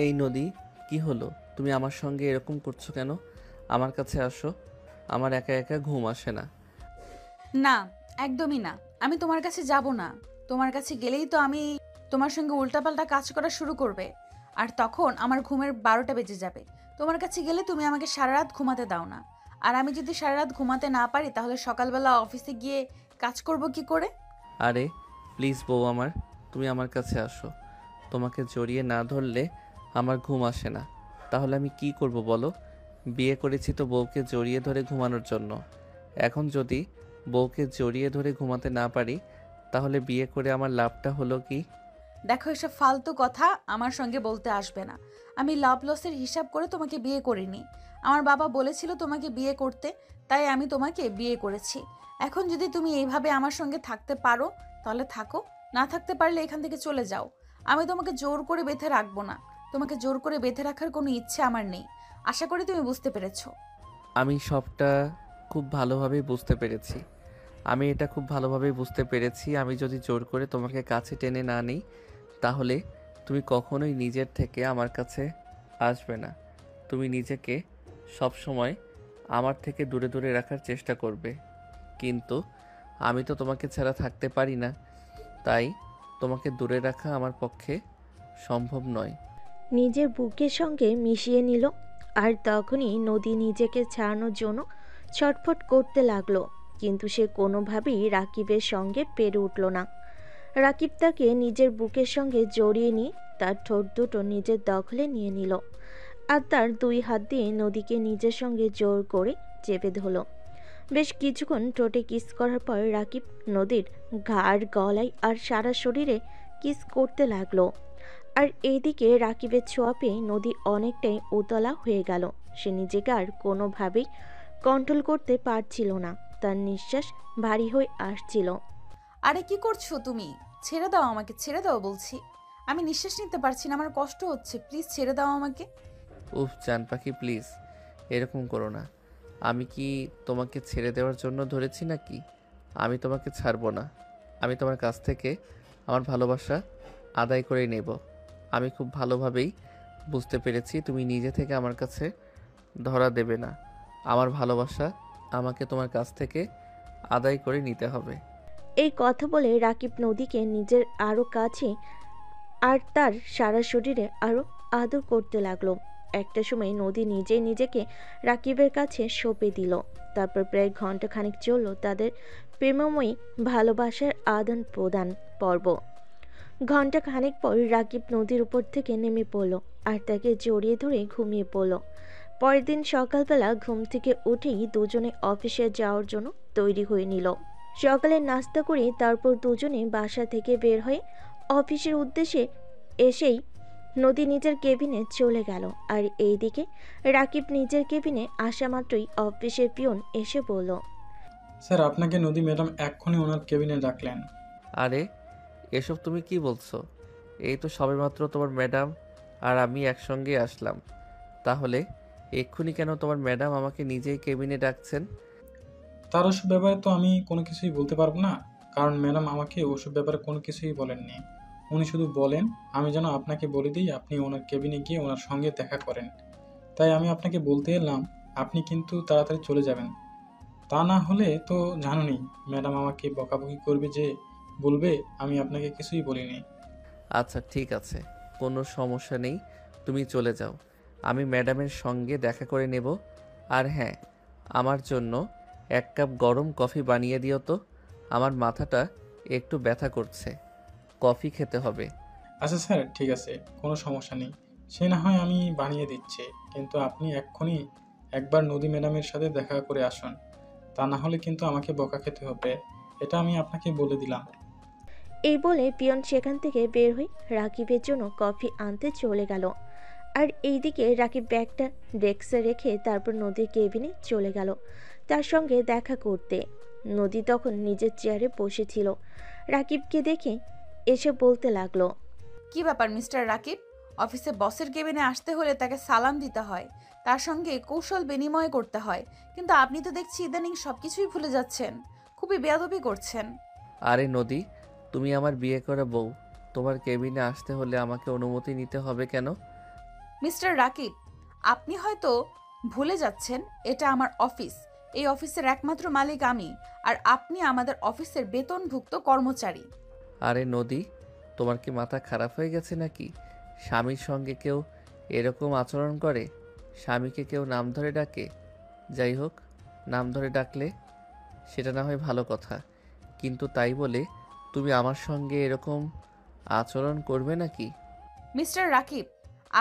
এই নদী, কি হলো? তুমি আমার সঙ্গে এরকম করছো কেন? আমার কাছে আসো। আমার একা একা ঘুম আসে না। না, একদমই না। আমি তোমার কাছে যাব না। তোমার কাছে গেলেই তো আমি তোমার সঙ্গে উল্টাপাল্টা কাজ করা শুরু করবে। আর তখন আমার ঘুমের 12টা বেজে যাবে। তোমার কাছে গেলে তুমি আমাকে সারা রাত ঘুমাতে দাও না। আর আমি যদি সারা রাত ঘুমাতে না পারি তাহলে সকালবেলা অফিসে গিয়ে কাজ করব কি করে? আরে প্লিজ বউ আমার, তুমি আমার কাছে আসো। তোমাকে জড়িয়ে না ধরলে আমার ঘুম আসে না। তাহলে আমি কি করব বলো? বিয়ে করেছি তো বউকে জড়িয়ে ধরে ঘুমানোর জন্য। এখন যদি বউকে জড়িয়ে ধরে ঘুমাতে না পারি, তাহলে বিয়ে করে আমার লাভটা হলো কি? দেখো, এসব ফালতু কথা আমার সঙ্গে বলতে আসবে না। আমি লাভ লসের হিসাব করে তোমাকে বিয়ে করিনি। আমার বাবা বলেছিল তোমাকে বিয়ে করতে, তাই আমি তোমাকে বিয়ে করেছি। এখন যদি তুমি এইভাবে আমার সঙ্গে থাকতে পারো তাহলে থাকো, না থাকতে পারলে এখান থেকে চলে যাও। আমি তোমাকে জোর করে বেঁধে রাখবো না। তোমাকে জোর করে বেঁধে রাখার কোনো ইচ্ছে আমার নেই। আশা করি তুমি বুঝতে পেরেছো। আমি সবটা খুব ভালোভাবেই বুঝতে পেরেছি। আমি এটা খুব ভালোভাবেই বুঝতে পেরেছি। আমি যদি জোর করে তোমাকে কাছে টেনে না নিই, তাহলে তুমি কখনোই নিজের থেকে আমার কাছে আসবে না। তুমি নিজেকে সবসময় আমার থেকে দূরে দূরে রাখার চেষ্টা করবে। কিন্তু আমি তো তোমাকে ছাড়া থাকতে পারি না। তাই তোমাকে দূরে রাখা আমার পক্ষে সম্ভব নয়। নিজের বুকের সঙ্গে মিশিয়ে নিল। আর তখনই নদী নিজেকে ছাড়ানোর জন্য ছটফট করতে লাগলো, কিন্তু সে কোনোভাবেই রাকিবের সঙ্গে পেরে উঠল না। রাকিব তাকে নিজের বুকের সঙ্গে জড়িয়ে নিয়ে তার ঠোঁট দুটো নিজের দখলে নিয়ে নিল আর তার দুই হাত দিয়ে নদীকে নিজের সঙ্গে জোর করে চেপে ধরল। বেশ কিছুক্ষণ ঠোঁটে কিস করার পর রাকিব নদীর ঘাড়, গলায় আর সারা শরীরে কিস করতে লাগলো। আর এইদিকে রাকিবের ছোঁয়া পেয়ে নদী অনেকটাই উতলা হয়ে গেল। সে নিজেকে আর কোনোভাবেই কন্ট্রোল করতে পারছিল না। তার নিঃশ্বাস ভারী হয়ে আসছিল। আরে কি করছো তুমি? ছেড়ে দাও আমাকে, ছেড়ে দাও বলছি। আমি নিঃশ্বাস নিতে পারছি না, আমার কষ্ট হচ্ছে। প্লিজ ছেড়ে দাও আমাকে। উফ জান পাখি, প্লিজ এরকম করো না। আমি কি তোমাকে ছেড়ে দেওয়ার জন্য ধরেছি নাকি? আমি তোমাকে ছাড়বো না। আমি তোমার কাছ থেকে আমার ভালোবাসা আদায় করে নেব। আমি খুব ভালোভাবেই বুঝতে পেরেছি তুমি নিজে থেকে আমার কাছে ধরা দেবে না। আমার ভালোবাসা আমাকে তোমার কাছ থেকে আদায় করে নিতে হবে। এই কথা বলে রাকিব নদীকে নিজের আরও কাছে আর তার সারা শরীরে আরও আদর করতে লাগলো। একটা সময় নদী নিজেই নিজেকে রাকিবের কাছে সঁপে দিল। তারপর প্রায় ঘন্টাখানেক চলল তাদের প্রেমময়ী ভালোবাসার আদান প্রদান পর্ব। ঘন্টা খানেক পর রাকিব নদীর উপর থেকে নেমে পড়ল আর তাকে জড়িয়ে ধরে ঘুমিয়ে পড়ল। পরের দিন সকালবেলা ঘুম থেকে উঠেই দুজনে অফিসে যাওয়ার জন্য তৈরি হয়ে নিল। সকালে নাস্তা করে তারপর দুজনে বাসা থেকে বের হয়ে অফিসের উদ্দেশ্যে এসেই নদী নিজের কেবিনে চলে গেল। আর এইদিকে রাকিব নিজের কেবিনে আসা মাত্রই অফিসের পিয়ন এসে বলল, স্যার, আপনাকে নদী ম্যাডাম এক্ষুনি ওনার কেবিনে ডাকলেন। আরে এসব তুমি কি বলছো? এই তো সবেমাত্র তোমার ম্যাডাম আর আমি একসঙ্গে আসলাম। তাহলে এক্ষুনি কেন তোমার ম্যাডাম আমাকে নিজেই কেবিনে ডাকছেন? তার ওসব ব্যাপারে তো আমি কোনো কিছুই বলতে পারবো না, কারণ ম্যাডাম আমাকে ওসব ব্যাপারে কোনো কিছুই বলেননি। উনি শুধু বলেন আমি যেন আপনাকে বলে দিই আপনি ওনার কেবিনে গিয়ে ওনার সঙ্গে দেখা করেন। তাই আমি আপনাকে বলতে এলাম, আপনি কিন্তু তাড়াতাড়ি চলে যাবেন। তা না হলে তো জানুনি, ম্যাডাম আমাকে বকাবকি করবে, যে বলবে আমি আপনাকে কিছুই বলিনি। আচ্ছা ঠিক আছে, কোনো সমস্যা নেই, তুমি চলে যাও। আমি ম্যাডামের সঙ্গে দেখা করে নেব। আর হ্যাঁ, আমার জন্য 1 কাপ গরম কফি বানিয়ে দিও তো। আমার মাথাটা একটু ব্যথা করছে, কফি খেতে হবে। আচ্ছা স্যার, ঠিক আছে, কোনো সমস্যা নেই। সে না হয় আমি বানিয়ে দিচ্ছি, কিন্তু আপনি এক্ষুনি একবার নদী ম্যাডামের সাথে দেখা করে আসুন। তা না হলে কিন্তু আমাকে বকা খেতে হবে, এটা আমি আপনাকে বলে দিলাম। এই বলে পিয়ন সেখান থেকে বের হয়ে রাকিবের জন্য কফি আনতে চলে গেল। আর এইদিকে রাকিব ব্যাগটা ডেস্কে রেখে তারপর নদীর কেবিনে চলে গেল তার সঙ্গে দেখা করতে। নদী তখন নিজের চেয়ারে বসেছিল। রাকিবকে দেখে এসে বলতে লাগলো, কি ব্যাপার মিস্টার রাকিব? অফিসে বসের কেবিনে আসতে হলে তাকে সালাম দিতে হয়, তার সঙ্গে কৌশল বিনিময় করতে হয়। কিন্তু আপনি তো দেখছি ইদানিং সবকিছুই ভুলে যাচ্ছেন। খুবই বেয়াদবি করছেন। আরে নদী, তুমি আমার বিয়ে করা বউ। তোমার কেবিনে আসতে হলে আমাকে অনুমতি নিতে হবে কেন? মিস্টার রাকিব, আপনি হয়তো ভুলে যাচ্ছেন এটা আমার অফিস। এই অফিসের একমাত্র মালিক আমি, আর আপনি আমাদের অফিসের বেতনভুক্ত কর্মচারী। আরে নদী, তোমার কি মাথা খারাপ হয়ে গেছে নাকি? স্বামীর সঙ্গে কেউ এরকম আচরণ করে? স্বামীকে কেউ নাম ধরে ডাকে? যাই হোক, নাম ধরে ডাকলে সেটা না হয় ভালো কথা, কিন্তু তাই বলে তুমি আমার সঙ্গে এরকম আচরণ করবে নাকি? মিস্টার রাকিব,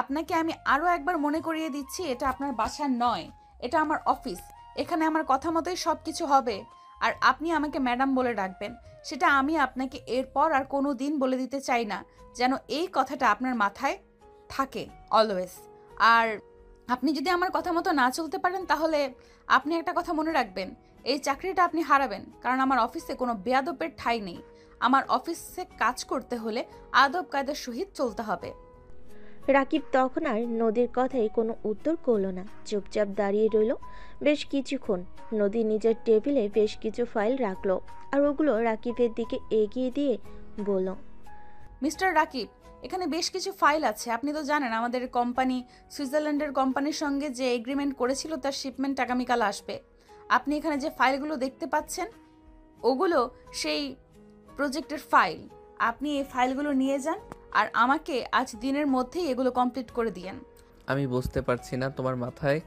আপনাকে আমি আরও একবার মনে করিয়ে দিচ্ছি, এটা আপনার বাসা নয়, এটা আমার অফিস। এখানে আমার কথা মতোই সব কিছু হবে। আর আপনি আমাকে ম্যাডাম বলে ডাকবেন, সেটা আমি আপনাকে এরপর আর কোনো দিন বলে দিতে চাই না, যেন এই কথাটা আপনার মাথায় থাকে অলওয়েজ। আর আপনি যদি আমার কথা মতো না চলতে পারেন, তাহলে আপনি একটা কথা মনে রাখবেন, এই চাকরিটা আপনি হারাবেন, কারণ আমার অফিসে কোনো বেয়াদবের ঠাঁই নেই। আমার অফিসে কাজ করতে হলে আদব কায়দার সহিত চলতে হবে। রাকিব তখন আর নদীর কথায় কোনো উত্তর করল না, চুপচাপ দাঁড়িয়ে রইল বেশ কিছুক্ষণ। নদী নিজের টেবিলে বেশ কিছু ফাইল রাখলো আর ওগুলো রাকিবের দিকে এগিয়ে দিয়ে বলল, মিস্টার রাকিব, এখানে বেশ কিছু ফাইল আছে। আপনি তো জানেন আমাদের কোম্পানি সুইজারল্যান্ডের কোম্পানির সঙ্গে যে এগ্রিমেন্ট করেছিল তার শিপমেন্ট আগামীকাল আসবে। আপনি এখানে যে ফাইলগুলো দেখতে পাচ্ছেন ওগুলো সেই প্রজেক্টের ফাইল। আপনি এই ফাইলগুলো নিয়ে যান আর আমাকে আজ দিনের মধ্যেই এগুলো কমপ্লিট করে দিয়েন। আমি বুঝতে পারছি না, তোমার মাথায়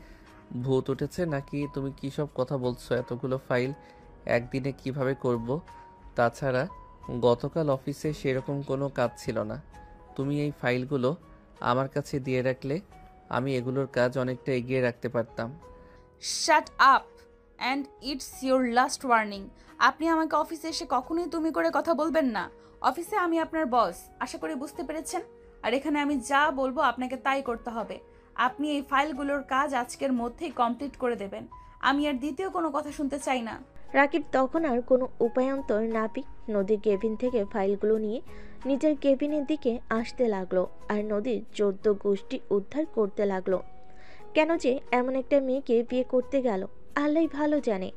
ভূত উঠেছে নাকি? তুমি কী সব কথা বলছো? এতগুলো ফাইল একদিনে কিভাবে করব? তাছাড়া গতকাল অফিসে সেরকম কোনো কাজ ছিল না। তুমি এই ফাইলগুলো আমার কাছে দিয়ে রাখলে আমি এগুলোর কাজ অনেকটা এগিয়ে রাখতে পারতাম। Shut up and it's your last warning. আপনি আমাকে অফিসে এসে কখনোই তুমি করে কথা বলবেন না। অফিসে আমি আপনার বস, আশা করি বুঝতে পেরেছেন। আর এখানে আমি যা বলবো আপনাকে তাই করতে হবে। আপনি এই ফাইলগুলোর কাজ আজকের মধ্যেই কমপ্লিট করে দেবেন। আমি আর দ্বিতীয় কোনো কথা শুনতে চাই না। রাকিব তখন আর কোনো উপায়ন্তর না পেয়ে নদীর কেবিন থেকে ফাইলগুলো নিয়ে নিজের কেবিনের দিকে আসতে লাগলো আর নদীর 14 গোষ্ঠী উদ্ধার করতে লাগলো। কেন যে এমন একটা মেয়েকে বিয়ে করতে গেল আল্লাহই ভালো জানে।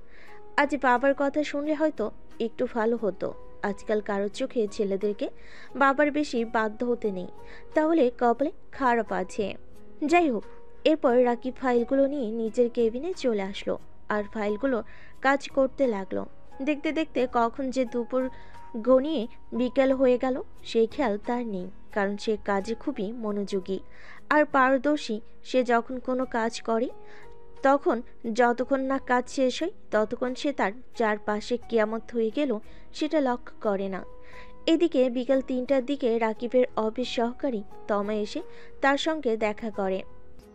আজ বাবার কথা শুনলে হয়তো একটু ভালো হতো। আজকাল কারোর চোখে ছেলেদেরকে বাবার বেশি বাধ্য হতে নেই, তাহলে কপালে খারাপ আছে। যাই হোক, এরপর রাকিব ফাইলগুলো নিয়ে নিজের কেবিনে চলে আসলো আর ফাইলগুলো কাজ করতে লাগলো। দেখতে দেখতে কখন যে দুপুর গনিয়ে বিকেল হয়ে গেল সেই খেয়াল তার নেই, কারণ সে কাজে খুবই মনোযোগী আর পারদর্শী। সে যখন কোনো কাজ করে তখন যতক্ষণ না কাজ শেষ হয় ততক্ষণ সে তার চারপাশে কিয়ামত হয়ে গেল সেটা লক্ষ্য করে না। এদিকে বিকেল 3টার দিকে রাকিবের অফিস সহকারী তমা এসে তার সঙ্গে দেখা করে।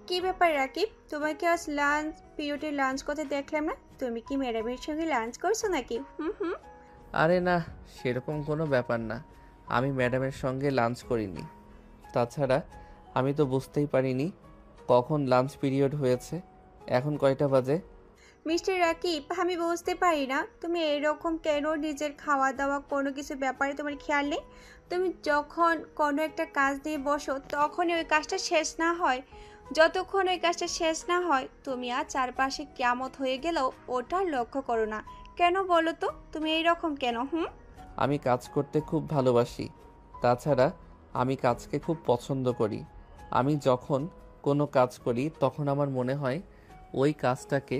কি ব্যাপার রাকিব, তোমাকে আজ লাঞ্চ পিরিয়ডে লাঞ্চ করতে দেখলাম না। তুমি কি ম্যাডামের সঙ্গে লাঞ্চ করছো নাকি? হুম। আরে না, সেরকম কোনো ব্যাপার না। আমি ম্যাডামের সঙ্গে লাঞ্চ করিনি। তাছাড়া আমি তো বুঝতেই পারিনি কখন লাঞ্চ পিরিয়ড হয়েছে। এখন কয়টা বাজে? মিস্টার রাকিব, আমি বুঝতে পারি না তুমি এরকম কেন। নিজের খাওয়া দাওয়া কোনো কিছু ব্যাপারে তোমার খেয়াল নেই। তুমি যখন কোনো একটা কাজ নিয়ে বসো তখনই ওই কাজটা শেষ না হয়। যতক্ষণ ওই কাজটা শেষ না হয় তুমি আর চারপাশে কিয়ামত হয়ে গেলেও ওটা লক্ষ্য করো না। কেন বলো তো, তুমি এইরকম কেন? আমি কাজ করতে খুব ভালোবাসি। তাছাড়া আমি কাজকে খুব পছন্দ করি। আমি যখন কোনো কাজ করি তখন আমার মনে হয় ওই কাজটাকে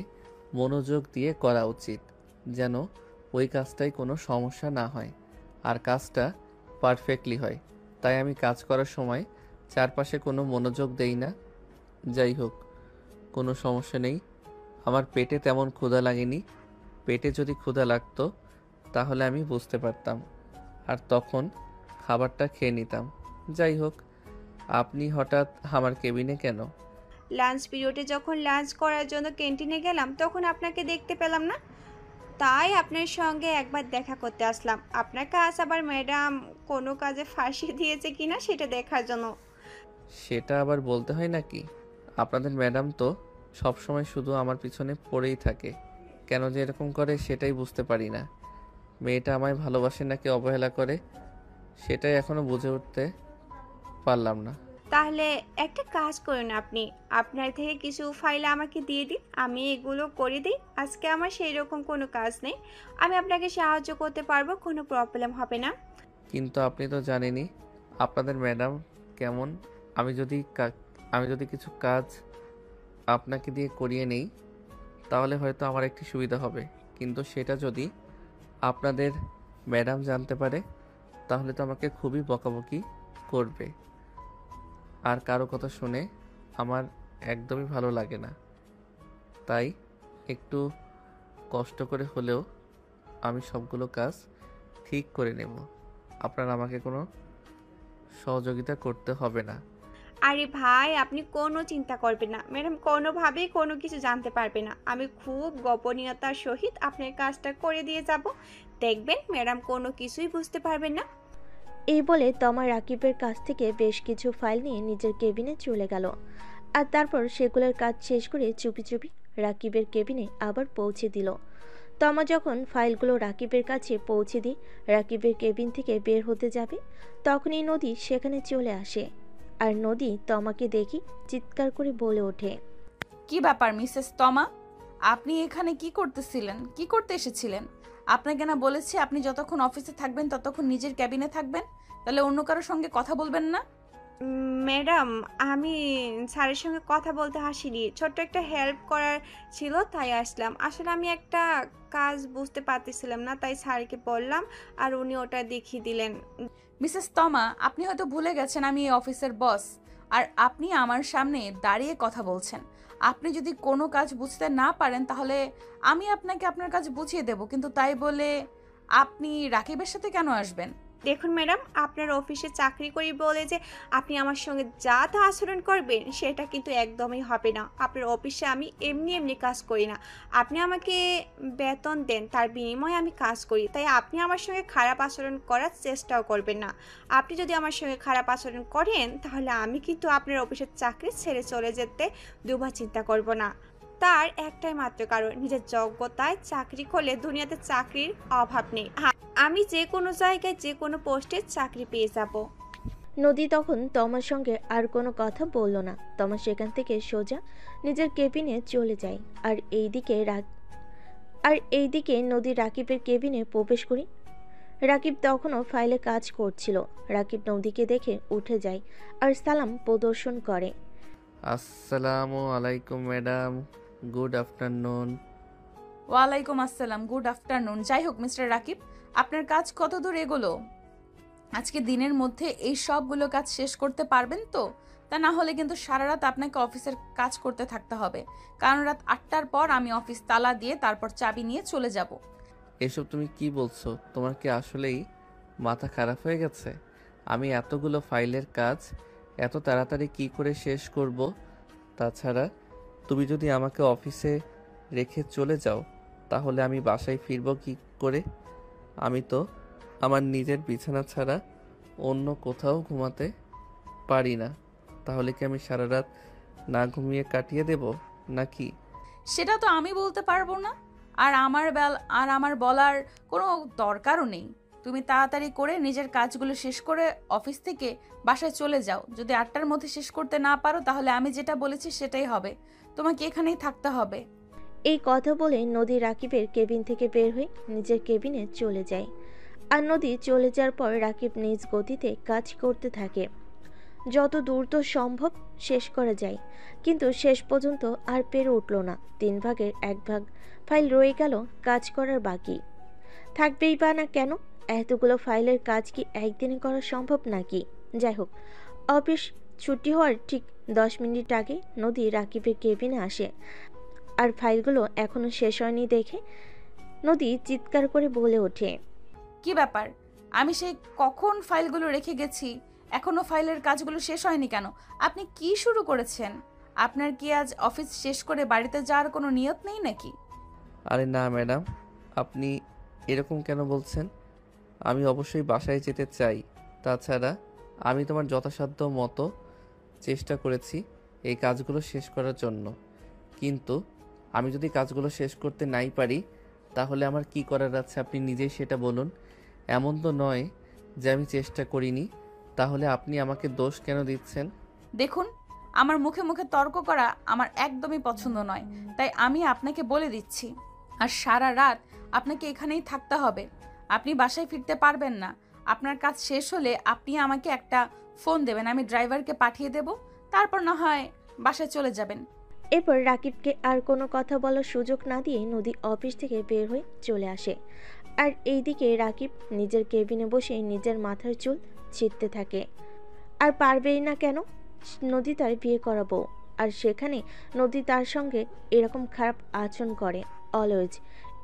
মনোযোগ দিয়ে করা উচিত, যেন ওই কাজটায় কোনো সমস্যা না হয় আর কাজটা পারফেক্টলি হয়। তাই আমি কাজ করার সময় চারপাশে কোনো মনোযোগ দেই না। যাই হোক, কোনো সমস্যা নেই। আমার পেটে তেমন ক্ষুধা লাগেনি। পেটে যদি ক্ষুধা লাগতো তাহলে আমি বুঝতে পারতাম আর তখন খাবারটা খেয়ে নিতাম। যাই হোক, আপনি হঠাৎ আমার কেবিনে কেন? লাঞ্চ পিরিয়ডে যখন লাঞ্চ করার জন্য ক্যান্টিনে গেলাম তখন আপনাকে দেখতে পেলাম না, তাই আপনার সঙ্গে একবার দেখা করতে আসলাম। আপনার কাজ আবার ম্যাডাম কোনো কাজে ফাঁসি দিয়েছে কিনা সেটা দেখার জন্য। সেটা আবার বলতে হয় নাকি? আপনাদের ম্যাডাম তো সব সময় শুধু আমার পিছনে পড়েই থাকে। কেন যে এরকম করে সেটাই বুঝতে পারি না। মেয়েটা আমায় ভালোবাসে নাকি অবহেলা করে সেটাই এখনো বুঝে উঠতে পারলাম না। তাহলে একটা কাজ করুন, আপনি আপনার থেকে কিছু ফাইল আমাকে দিয়ে দিন, আমি এগুলো করে দিই। আজকে আমার সেই রকম কোনো কাজ নেই, আমি আপনাকে সাহায্য করতে পারবো, কোনো প্রবলেম হবে না। কিন্তু আপনি তো জানেনই আপনাদের ম্যাডাম কেমন। আমি যদি আমি যদি কিছু কাজ আপনাকে দিয়ে করিয়ে নেই তাহলে হয়তো আমার একটি সুবিধা হবে, কিন্তু সেটা যদি আপনাদের ম্যাডাম জানতে পারে তাহলে তো আমাকে খুবই বকাবকি করবে। আর কারো কথা শুনে আমার একদমই ভালো লাগে না। তাই একটু কষ্ট করে হলেও আমি সবগুলো কাজ ঠিক করে নেব। আপনার আমাকে কোনো সহযোগিতা করতে হবে না। আরে ভাই, আপনি কোনো চিন্তা করবেন না। ম্যাডাম কোনোভাবেই কোনো কিছু জানতে পারবে না। আমি খুব গোপনীয়তার সহিত আপনার কাজটা করে দিয়ে যাব। দেখবেন ম্যাডাম কোনো কিছুই বুঝতে পারবেন না। এই বলে তমা রাকিবের কাছ থেকে বেশ কিছু ফাইল নিয়ে নিজের কেবিনে চলে গেল। আর তারপর সেগুলোর কাজ শেষ করে চুপি চুপি রাকিবের কেবিনে আবার পৌঁছে দিল। তমা যখন ফাইলগুলো রাকিবের কাছে পৌঁছে দিয়ে রাকিবের কেবিন থেকে বের হতে যাবে, তখনই নদী সেখানে চলে আসে। আর নদী তমাকে দেখি চিৎকার করে বলে ওঠে, কি ব্যাপার মিসেস তমা, আপনি এখানে কি করতেছিলেন, কি করতে এসেছিলেন? আপনাকে না বলেছি আপনি যতক্ষণ অফিসে থাকবেন ততক্ষণ নিজের ক্যাবিনে থাকবেন, তাহলে অন্য কারোর সঙ্গে কথা বলবেন না? ম্যাডাম, আমি স্যারের সঙ্গে কথা বলতে আসিনি, ছোট্ট একটা হেল্প করার ছিল তাই আসলাম। আসলে আমি একটা কাজ বুঝতে পারতেছিলাম না, তাই স্যারকে বললাম আর উনি ওটা দেখিয়ে দিলেন। মিসেস তমা, আপনি হয়তো ভুলে গেছেন আমি এই অফিসের বস, আর আপনি আমার সামনে দাঁড়িয়ে কথা বলছেন। আপনি যদি কোনো কাজ বুঝতে না পারেন তাহলে আমি আপনাকে আপনার কাজ বুঝিয়ে দেব, কিন্তু তাই বলে আপনি রাকিবের সাথে কেন আসবেন? দেখুন ম্যাডাম, আপনার অফিসে চাকরি করি বলে যে আপনি আমার সঙ্গে যা তা আচরণ করবেন সেটা কিন্তু একদমই হবে না। আপনার অফিসে আমি এমনি এমনি কাজ করি না। আপনি আমাকে বেতন দেন, তার বিনিময়ে আমি কাজ করি। তাই আপনি আমার সঙ্গে খারাপ আচরণ করার চেষ্টাও করবেন না। আপনি যদি আমার সঙ্গে খারাপ আচরণ করেন তাহলে আমি কিন্তু আপনার অফিসের চাকরি ছেড়ে চলে যেতে দুবার চিন্তা করব না। তার একটাই মাত্র কারণ, নিজের যোগ্যতায় চাকরি করলে দুনিয়াতে চাকরির অভাব নেই। আমি যে কোনো জায়গায় যে কোনো পোস্টে চাকরি পেয়ে যাব। নদী তখন তমার সঙ্গে আর কোনো কথা বলল না। তমা সেখান থেকে সোজা নিজের কেবিনে চলে যায়। আর এইদিকে নদী রাকিবের কেবিনে প্রবেশ করি। রাকিব তখনও ফাইলে কাজ করছিল। রাকিব নদীকে দেখে উঠে যায় আর সালাম প্রদর্শন করে। আসসালামু আলাইকুম ম্যাডাম, গুড আফটারনুন। ওয়ালাইকুম আসসালাম, গুড আফটারনুন। যাই হোক মিস্টার রাকিব, আপনার কাজ কত দূর এগোলো? আজকে দিনের মধ্যে এই সবগুলো কাজ শেষ করতে পারবেন তো? তা না হলে কিন্তু সারা রাত আপনাকে অফিসের কাজ করতে থাকতে হবে, কারণ রাত 8টার পর আমি অফিস তালা দিয়ে তারপর চাবি নিয়ে চলে যাব। এসব তুমি কি বলছো? তোমার কি আসলেই মাথা খারাপ হয়ে গেছে? আমি এতগুলো ফাইলের কাজ এত তাড়াতাড়ি কি করে শেষ করব? তাছাড়া তুমি যদি আমাকে অফিসে রেখে চলে যাও তাহলে আমি বাসায় ফিরবো কি করে? আমি তো আমার নিজের বিছানা ছাড়া অন্য কোথাও ঘুমাতে পারি না। তাহলে কি আমি সারা রাত না ঘুমিয়ে কাটিয়ে দেব নাকি? সেটা তো আমি বলতে পারবো না, আর আমার বলার কোনো দরকারও নেই। তুমি তাড়াতাড়ি করে নিজের কাজগুলো শেষ করে অফিস থেকে বাসায় চলে যাও। যদি 8টার মধ্যে শেষ করতে না পারো তাহলে আমি যেটা বলেছি সেটাই হবে, তোমাকে এখানেই থাকতে হবে। এই কথা বলে নদী রাকিবের কেবিন থেকে বের হয়ে নিজের কেবিনে চলে যায়। আর নদী চলে যাওয়ার পর রাকিব নিজ গতিতে কাজ করতে থাকে। যত দ্রুত সম্ভব শেষ করা যায়, কিন্তু শেষ পর্যন্ত আর পেরে উঠল না। 3 ভাগের 1 ভাগ ফাইল রয়ে গেল কাজ করার বাকি। থাকবেই বা না কেন, এতগুলো ফাইলের কাজ কি একদিনে করা সম্ভব নাকি? যাই হোক, অফিস ছুটি হওয়ার ঠিক 10 মিনিট আগে নদী রাকিবের কেবিনে আসে। আর ফাইলগুলো এখনো শেষ হয়নি দেখে নদী চিৎকার করে বলে ওঠে, কি ব্যাপার? আমি সেই কখন ফাইলগুলো রেখে গেছি, এখনো ফাইলের কাজগুলো শেষ হয়নি কেন? আপনি কি শুরু করেছেন? আপনার কি আজ অফিস শেষ করে বাড়িতে যাওয়ার কোনো নিয়ত নেই নাকি? আরে না ম্যাডাম, আপনি এরকম কেন বলছেন? আমি অবশ্যই বাসায় যেতে চাই। তাছাড়া আমি তোমার যথাসাধ্য মতো চেষ্টা করেছি এই কাজগুলো শেষ করার জন্য, কিন্তু আমি যদি কাজগুলো শেষ করতে নাই পারি তাহলে আমার কি করার আছে আপনি নিজেই সেটা বলুন। এমন তো নয় যে আমি চেষ্টা করিনি, তাহলে আপনি আমাকে দোষ কেন দিচ্ছেন? দেখুন, আমার মুখে মুখে তর্ক করা আমার একদমই পছন্দ নয়, তাই আমি আপনাকে বলে দিচ্ছি। আর সারা রাত আপনাকে এখানেই থাকতে হবে, আপনি বাসায় ফিরতে পারবেন না। আপনার কাজ শেষ হলে আপনি আমাকে একটা ফোন দেবেন, আমি ড্রাইভারকে পাঠিয়ে দেব, তারপর না হয় বাসায় চলে যাবেন। এরপর রাকিবকে আর কোনো কথা বলার সুযোগ না দিয়ে নদী অফিস থেকে বের হয়ে চলে আসে। আর এইদিকে রাকিব নিজের কেবিনে বসে নিজের মাথার চুল ছিঁড়তে থাকে। আর পারবেই না কেন, নদী তার বিয়ে করাবো, আর সেখানে নদী তার সঙ্গে এরকম খারাপ আচরণ করে অলওয়েজ,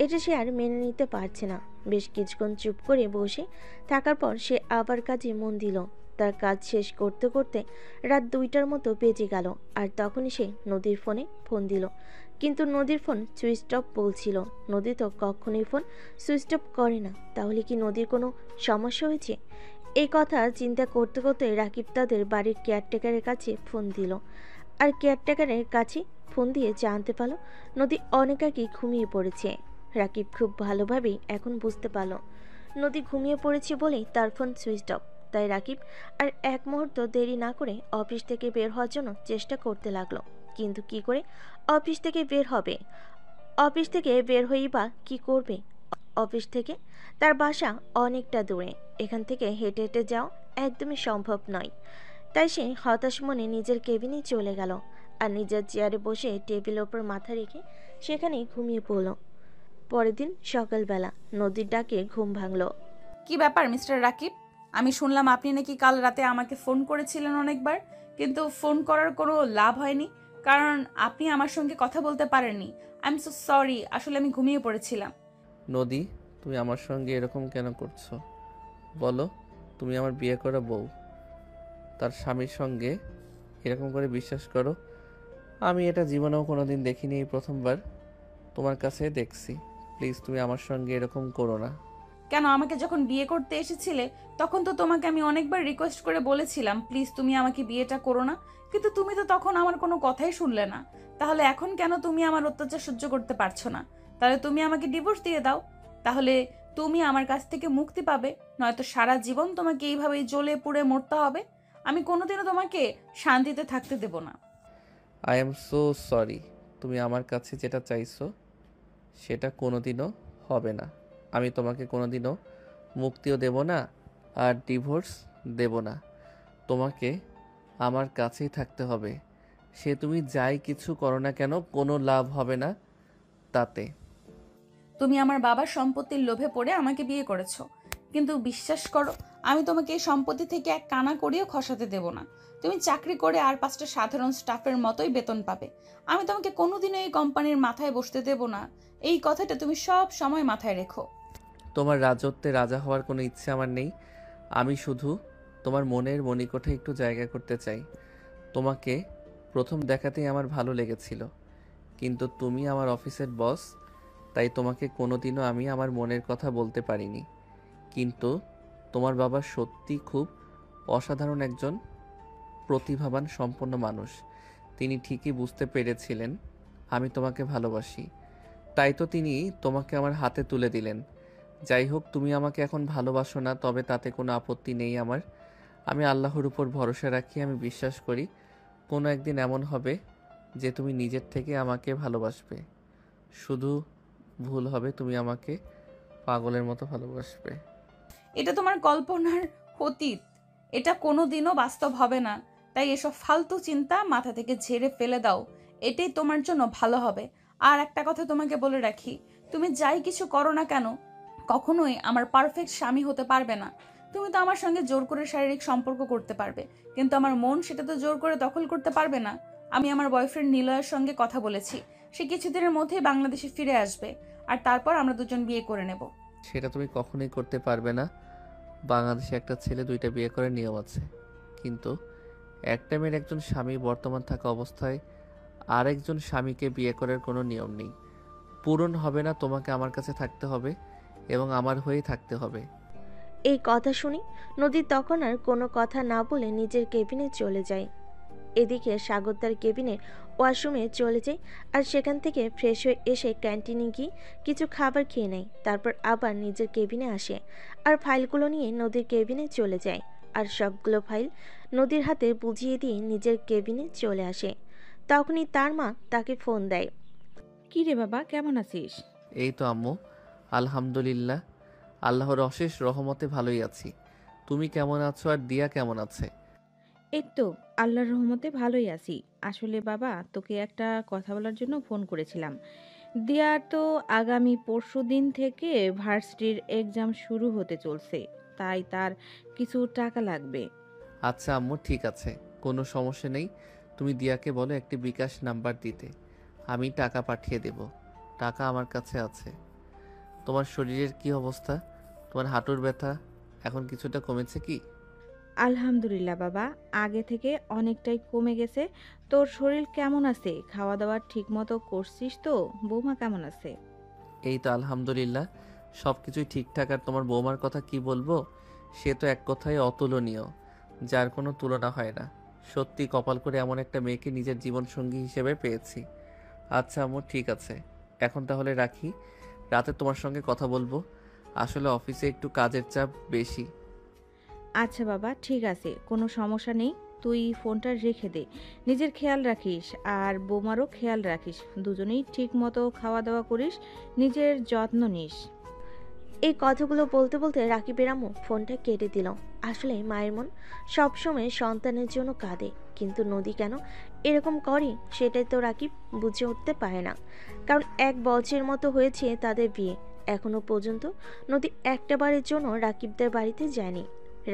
এটা সে আর মেনে নিতে পারছে না। বেশ কিছুক্ষণ চুপ করে বসে থাকার পর সে আবার কাজে মন দিল। তার কাজ শেষ করতে করতে রাত 2টার মতো বেজে গেল। আর তখনই সে নদীর ফোনে ফোন দিল, কিন্তু নদীর ফোন সুইচ অফ বলছিল। নদী তো কখনোই ফোন সুইচ অফ করে না, তাহলে কি নদীর কোনো সমস্যা হয়েছে? এই কথা চিন্তা করতে করতে রাকিব তাদের বাড়ির কেয়ারটেকারের কাছে ফোন দিল। আর কেয়ারটেকারের কাছে ফোন দিয়ে জানতে পারল নদী অনেক আগে ঘুমিয়ে পড়েছে। রাকিব খুব ভালোভাবেই এখন বুঝতে পারল নদী ঘুমিয়ে পড়েছে বলেই তার ফোন সুইচ অফ। তাই রাকিব আর এক মুহূর্ত দেরি না করে অফিস থেকে বের হওয়ার জন্য চেষ্টা করতে লাগলো। কিন্তু কি করে অফিস থেকে বের হবে? অফিস থেকে বের হয়েই বা কি করবে? অফিস থেকে তার বাসা অনেকটা দূরে, এখান থেকে হেঁটে হেঁটে যাওয়া একদমই সম্ভব নয়। তাই সে হতাশ মনে নিজের কেবিনে চলে গেল আর নিজের চেয়ারে বসে টেবিলের ওপর মাথা রেখে সেখানেই ঘুমিয়ে পড়ল। পরের দিন সকালবেলা নদীর ডাকে ঘুম ভাঙল। কি ব্যাপার মিস্টার রাকিব? আমি শুনলাম আপনি নাকি কাল রাতে আমাকে ফোন করেছিলেন অনেকবার, কিন্তু ফোন করার কোনো লাভ হয়নি, কারণ আপনি আমার সঙ্গে কথা বলতে পারেননি। আই এম সো সরি, আসলে আমি ঘুমিয়ে পড়েছিলাম। নদী, তুমি আমার সঙ্গে এরকম কেন করছো বলো? তুমি আমার বিয়ে করা বউ, তার স্বামীর সঙ্গে এরকম করে বিশ্বাস করো? আমি এটা জীবনেও কোনোদিন দেখিনি, এই প্রথমবার তোমার কাছে দেখছি। প্লিজ তুমি আমার সঙ্গে এরকম করো না। কেন, আমাকে যখন বিয়ে করতে এসেছিলে তখন তো তোমাকে আমি অনেকবার রিকোয়েস্ট করে বলেছিলাম প্লিজ তুমি আমাকে বিয়েটা করো না, কিন্তু তুমি তো তখন আমার কোনো কথাই শুনলে না। তাহলে এখন কেন তুমি আমার অত্যাচার সহ্য করতে পারছো না? তাহলে তুমি আমাকে ডিভোর্স দিয়ে দাও, তাহলে তুমি আমার কাছ থেকে মুক্তি পাবে। নয়তো সারা জীবন তোমাকে এইভাবেই জ্বলে পুড়ে মরতে হবে। আমি কোনোদিনও তোমাকে শান্তিতে থাকতে দেব না। I am so sorry. তুমি আমার কাছে যেটা চাইছো সেটা কোনোদিনও হবে না। আমি তোমাকে কোনোদিনও মুক্তিও দেব না আর ডিভোর্স দেব না। তোমাকে আমার কাছেই থাকতে হবে। সে তুমি যাই কিছু করো না কেন, কোনো লাভ হবে না তাতে। তুমি আমার বাবার সম্পত্তির লোভে পড়ে আমাকে বিয়ে করেছো, কিন্তু বিশ্বাস করো আমি তোমাকে এই সম্পত্তি থেকে এক কানা করিও খসাতে দেব না। তুমি চাকরি করে আর 5টা সাধারণ স্টাফের মতোই বেতন পাবে। আমি তোমাকে কোনোদিনও এই কোম্পানির মাথায় বসতে দেব না। এই কথাটা তুমি সব সময় মাথায় রেখো। তোমার রাজত্বে রাজা হওয়ার কোনো ইচ্ছে আমার নেই। আমি শুধু তোমার মনের মণিকোঠে একটু জায়গা করতে চাই। তোমাকে প্রথম দেখাতেই আমার ভালো লেগেছিল, কিন্তু তুমি আমার অফিসের বস, তাই তোমাকে কোনোদিনও আমি আমার মনের কথা বলতে পারিনি। কিন্তু তোমার বাবা সত্যি খুব অসাধারণ একজন প্রতিভাবান সম্পন্ন মানুষ। তিনি ঠিকই বুঝতে পেরেছিলেন আমি তোমাকে ভালোবাসি, তাই তো তিনি তোমাকে আমার হাতে তুলে দিলেন। যাই হোক, তুমি আমাকে এখন ভালোবাসো না, তবে তাতে কোনো আপত্তি নেই আমার। আমি আল্লাহর উপর ভরসা রাখি। আমি বিশ্বাস করি কোনো একদিন এমন হবে যে তুমি নিজের থেকে আমাকে ভালোবাসবে। শুধু ভুল হবে, তুমি আমাকে পাগলের মতো ভালোবাসবে। এটা তোমার কল্পনার অতীত, এটা কোনোদিনও বাস্তব হবে না। তাই এসব ফালতু চিন্তা মাথা থেকে ঝেড়ে ফেলে দাও, এটাই তোমার জন্য ভালো হবে। আর একটা কথা তোমাকে বলে রাখি, তুমি যাই কিছু করো না কেন কখনোই আমার পারফেক্ট স্বামী হতে পারবে না। তুমি তো আমার সঙ্গে জোর করে শারীরিক সম্পর্ক করতে পারবে, কিন্তু আমার মন সেটা তো জোর করে দখল করতে পারবে না। আমি আমার বয়ফ্রেন্ড নিলয়ের সঙ্গে কথা বলেছি, সে কিছুদিনের মধ্যেই বাংলাদেশে ফিরে আসবে, আর তারপর আমরা দুজন বিয়ে করে নেব। সেটা তুমি কখনোই করতে পারবে না। বাংলাদেশে একটা ছেলে 2টা বিয়ে করার নিয়ম আছে, কিন্তু একটা মেয়ের একজন স্বামী বর্তমান থাকা অবস্থায় আরেকজন স্বামীকে বিয়ে করার কোনো নিয়ম নেই। পূরণ হবে না। তোমাকে আমার কাছে থাকতে হবে এবং আমার হয়েই থাকতে হবে। এই কথা শুনি নদী তখন আর কোনো কথা না বলে নিজের কেবিনে চলে যায়। এদিকে সাগর তার কেবিনে ওয়াশরুমে চলে যায় আর সেখান থেকে ফ্রেশ হয়ে এসে ক্যান্টিনে গিয়ে কিছু খাবার খেয়ে নেয়। তারপর আবার নিজের কেবিনে আসে আর ফাইলগুলো নিয়ে নদীর কেবিনে চলে যায় আর সবগুলো ফাইল নদীর হাতে বুঝিয়ে দিয়ে নিজের কেবিনে চলে আসে। তখনই তার মা তাকে ফোন দেয়। কি রে বাবা, কেমন আছিস? এই তো আম্মু, আলহামদুলিল্লাহ, আল্লাহর অশেষ রহমতে ভালোই আছি। তুমি কেমন আছো আর দিয়া কেমন আছে? এই তো আল্লাহর রহমতে ভালোই আছি। আসলে বাবা তোকে একটা কথা বলার জন্য ফোন করেছিলাম। দিয়ার তো আগামী পরশুদিন থেকে ভার্সিটির এক্সাম শুরু হতে চলছে, তাই তার কিছু টাকা লাগবে। আচ্ছা আম্মু, ঠিক আছে, কোনো সমস্যা নেই। তুমি দিয়াকে বলো একটি বিকাশ নাম্বার দিতে, আমি টাকা পাঠিয়ে দেব। টাকা আমার কাছে আছে। তোমার শরীরের কি অবস্থা? তোমার হাঁটুর ব্যথা এখন কিছুটা কমেছে কি? আলহামদুলিল্লাহ বাবা, আগে থেকে অনেকটাই কমে গেছে। তোর শরীর কেমন আছে? খাওয়া দাওয়া ঠিক মতো করছিস তো? বৌমা কেমন আছে? এই তো আলহামদুলিল্লাহ, সব কিছুই ঠিকঠাক। আর তোমার বৌমার কথা কি বলবো, সে তো এক কথায় অতুলনীয়, যার কোনো তুলনা হয় না। সত্যি কপাল করে এমন একটা মেয়েকে নিজের জীবনসঙ্গী হিসেবে পেয়েছি। আচ্ছা আম্মু, ঠিক আছে, এখন তাহলে রাখি। রাতে তোমার সঙ্গে কথা বলবো। আসলে অফিসে একটু কাজের চাপ বেশি। আচ্ছা বাবা, ঠিক আছে, কোনো সমস্যা নেই। তুই ফোনটা রেখে দে। নিজের খেয়াল রাখিস আর বৌমারও খেয়াল রাখিস। দুজনেই ঠিক মতো খাওয়া দাওয়া করিস, নিজের যত্ন নিস। এই কথাগুলো বলতে বলতে রাকিবের আম্মু ফোনটা কেটে দিল। আসলে মায়ের মন সবসময় সন্তানের জন্য কাঁদে, কিন্তু নদী কেন এরকম করে সেটাই তো রাকিব বুঝে উঠতে পারে না। কারণ 1 বছরের মতো হয়েছে তাদের বিয়ে, এখনো পর্যন্ত নদী একটা বারের জন্য রাকিবদের বাড়িতে যায়নি।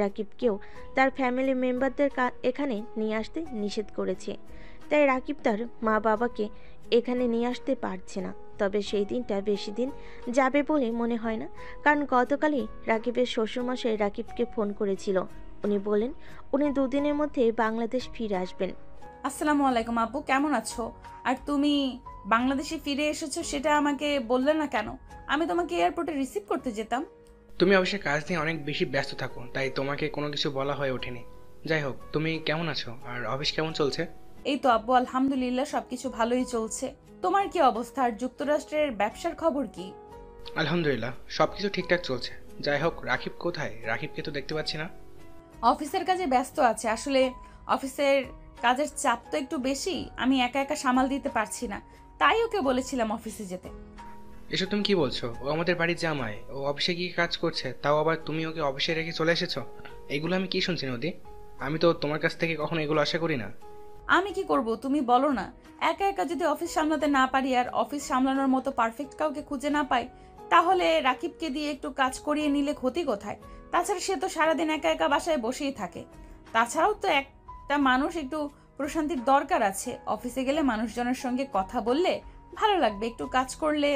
রাকিবকেও তার ফ্যামিলি মেম্বারদের এখানে নিয়ে আসতে নিষেধ করেছে, তাই রাকিব তার মা বাবাকে এখানে নিয়ে আসতে পারছে না। তবে সেই দিনটা বেশি দিন যাবে বলে মনে হয় না, কারণ গতকালই রাকিবের শ্বশুরমশাই রাকিবকে ফোন করেছিল। উনি বলেন উনি 2 দিনের মধ্যে বাংলাদেশ ফিরে আসবেন। আসসালামু আলাইকুম আব্বু, কেমন আছো? আর তুমি বাংলাদেশে ফিরে এসেছো সেটা আমাকে বললে না কেন? আমি তোমাকে এয়ারপোর্টে রিসিভ করতে যেতাম। তুমি অবশ্যই কাজ নিয়ে অনেক বেশি ব্যস্ত থাকো, তাই তোমাকে কোনো কিছু বলা হয়ে ওঠেনি। যাই হোক, তুমি কেমন আছো আর অফিস কেমন চলছে? এই তো আব্বু, আলহামদুলিল্লাহ সবকিছু ভালোই চলছে। তোমার কি অবস্থা? আর যুক্তরাষ্ট্রের ব্যবসার খবর কি? আলহামদুলিল্লাহ সবকিছু ঠিকঠাক চলছে। যাই হোক, রাকিব কোথায়? রাকিবকে তো দেখতে পাচ্ছি না। অফিসের কাজে ব্যস্ত আছে। আসলে অফিসের কাজের চাপ তো একটু বেশি, আমি একা একা সামাল দিতে পারছি না, তাই ওকে বলেছিলাম অফিসে যেতে। এসব তুমি কি বলছো? ও আমাদের বাড়ির জামাই, ও অফিসে গিয়ে কাজ করছে, তাও আবার তুমি ওকে অফিসে রেখে চলে এসেছো? এগুলো আমি কি শুনছি নদী? আমি তো তোমার কাছ থেকে কখনো এগুলো আশা করি না। আমি কি করব তুমি বলো না? একা একা যদি অফিস সামলাতে না পারি আর অফিস সামলানোর মতো পারফেক্ট কাউকে খুঁজে না পাই, তাহলে রাকিবকে দিয়ে একটু কাজ করিয়ে নিলে ক্ষতি কোথায়? তাছাড়া সে তো সারাদিন একা একা বাসায় বসেই থাকে। তাছাড়াও তো একটা মানুষ একটু প্রশান্তির দরকার আছে। অফিসে গেলে মানুষজনের সঙ্গে কথা বললে ভালো লাগবে, একটু কাজ করলে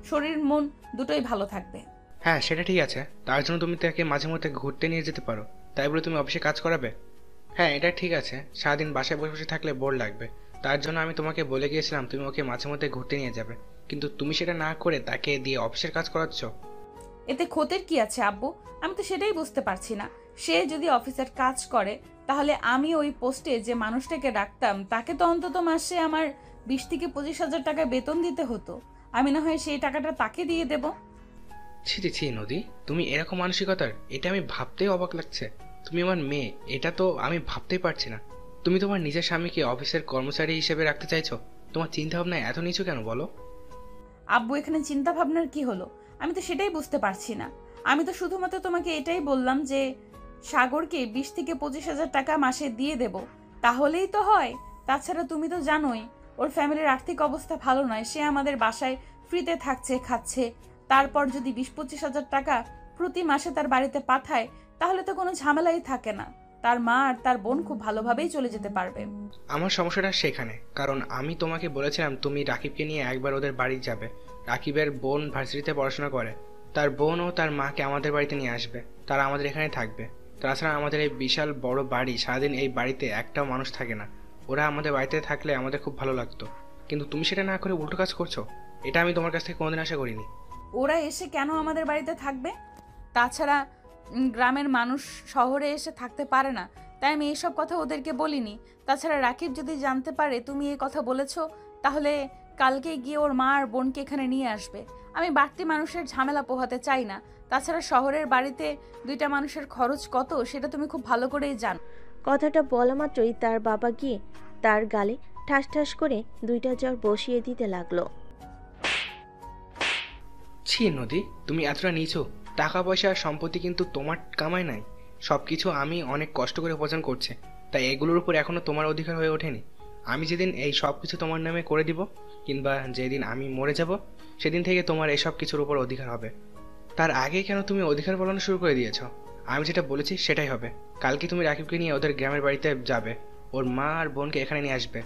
শরীর মন দুটোই ভালো থাকবে। হ্যাঁ, সেটা ঠিক আছে। তার জন্য তুমি তাকে মাঝে মধ্যে ঘুরতে নিয়ে যেতে পারো, তাই বলে তুমি অফিসে কাজ করাবে? হ্যাঁ, এটা ঠিক আছে। সারাদিন বাসায় বসে বসে থাকলে বোর লাগবে, তার জন্য আমি তোমাকে বলে গিয়েছিলাম তুমি ওকে মাঝে মধ্যে ঘুরতে নিয়ে যাবে, কিন্তু তুমি সেটা না করে তাকে দিয়ে অফিসের কাজ করাচ্ছ। এতে ক্ষতির কি আছে আব্বু? আমি তো সেটাই বুঝতে পারছি না। সে যদি অফিসের কাজ করে, তাহলে আমি ওই পোস্টে যে মানুষটাকে রাখতাম তাকে তো অন্তত মাসে আমার 20 থেকে 25 হাজার টাকা বেতন দিতে হতো। আমি না হয় সেই টাকাটা তাকে দিয়ে দেব। ছি ছি ছি নদী, তুমি এরকম মানসিকতার? এটা আমি ভাবতেই অবাক লাগছে। তুমি আমার মেয়ে, এটা তো আমি ভাবতেই পারছি না। তুমি তোমার নিজের স্বামীকে অফিসের কর্মচারী হিসেবে রাখতে চাইছো? তোমার চিন্তা ভাবনা এত নিচু কেন বলো? আব্বু, এখানে চিন্তা ভাবনার কি হলো? আমি তো সেটাই বুঝতে পারছি না। আমি তো শুধুমাত্র তোমাকে এটাই বললাম যে সাগরকে 20 থেকে 25 হাজার টাকা মাসে দিয়ে দেব, তাহলেই তো হয়। তাছাড়া তুমি তো জানোই ওর ফ্যামিলির আর্থিক অবস্থা ভালো নয়। সে আমাদের বাসায় ফ্রিতে থাকছে, খাচ্ছে। তারপর যদি 20-25 হাজার টাকা প্রতি মাসে তার বাড়িতে পাঠায়, তাহলে তো কোনো ঝামেলাই থাকে না। তার মা আর তার বোন খুব ভালোভাবেই চলে যেতে পারবে। আমার সমস্যাটা সেখানে, কারণ আমি তোমাকে বলেছিলাম তুমি রাকিবকে নিয়ে একবার ওদের বাড়ি যাবে। রাকিবের বোন ভার্সিটিতে পড়াশোনা করে, তার বোন ও তার মাকে আমাদের বাড়িতে নিয়ে আসবে, তারা আমাদের এখানে থাকবে। তাছাড়া আমাদের এই বিশাল বড় বাড়ি, সারাদিন এই বাড়িতে একটাও মানুষ থাকে না। ওরা আমাদের বাড়িতে থাকলে আমাদের খুব ভালো লাগতো, কিন্তু তুমি সেটা না করে উল্টো কাজ করছো। এটা আমি তোমার কাছ থেকে কোনোদিন আশা করিনি। ওরা এসে কেন আমাদের বাড়িতে থাকবে? তাছাড়া গ্রামের মানুষ শহরে এসে থাকতে পারে না, তাই আমি এইসব কথা ওদেরকে বলিনি। তাছাড়া রাকিব যদি জানতে পারে তুমি এই কথা বলেছো, তাহলে কালকে গিয়ে ওর মা আর বোনকে এখানে নিয়ে আসবে। আমি বাড়তি মানুষের ঝামেলা পোহাতে চাই না। তাছাড়া শহরের বাড়িতে 2টা মানুষের খরচ কত সেটা তুমি খুব ভালো করেই জানো। কথাটা বলা মাত্রই তার বাবা গিয়ে তার গালে ঠাস ঠাস করে 2টা চড় বসিয়ে দিতে লাগলো। ছি নদী, তুমি এতটা নিচু? টাকা পয়সা আর সম্পত্তি কিন্তু তোমার কামাই নাই, সবকিছু আমি অনেক কষ্ট করে উপার্জন করছি। তাই এগুলোর উপর এখনো তোমার অধিকার হয়ে ওঠেনি। আমি যেদিন এই সব কিছু তোমার নামে করে দিব, কিংবা যেদিন আমি মরে যাব, সেদিন থেকে তোমার এসব কিছুর উপর অধিকার হবে। তার আগে কেন তুমি অধিকার বলানো শুরু করে দিয়েছো? আমি যেটা বলেছি সেটাই হবে। কালকে তুমি রাকিবকে নিয়ে ওদের গ্রামের বাড়িতে যাবে, ওর মা আর বোনকে এখানে নিয়ে আসবে।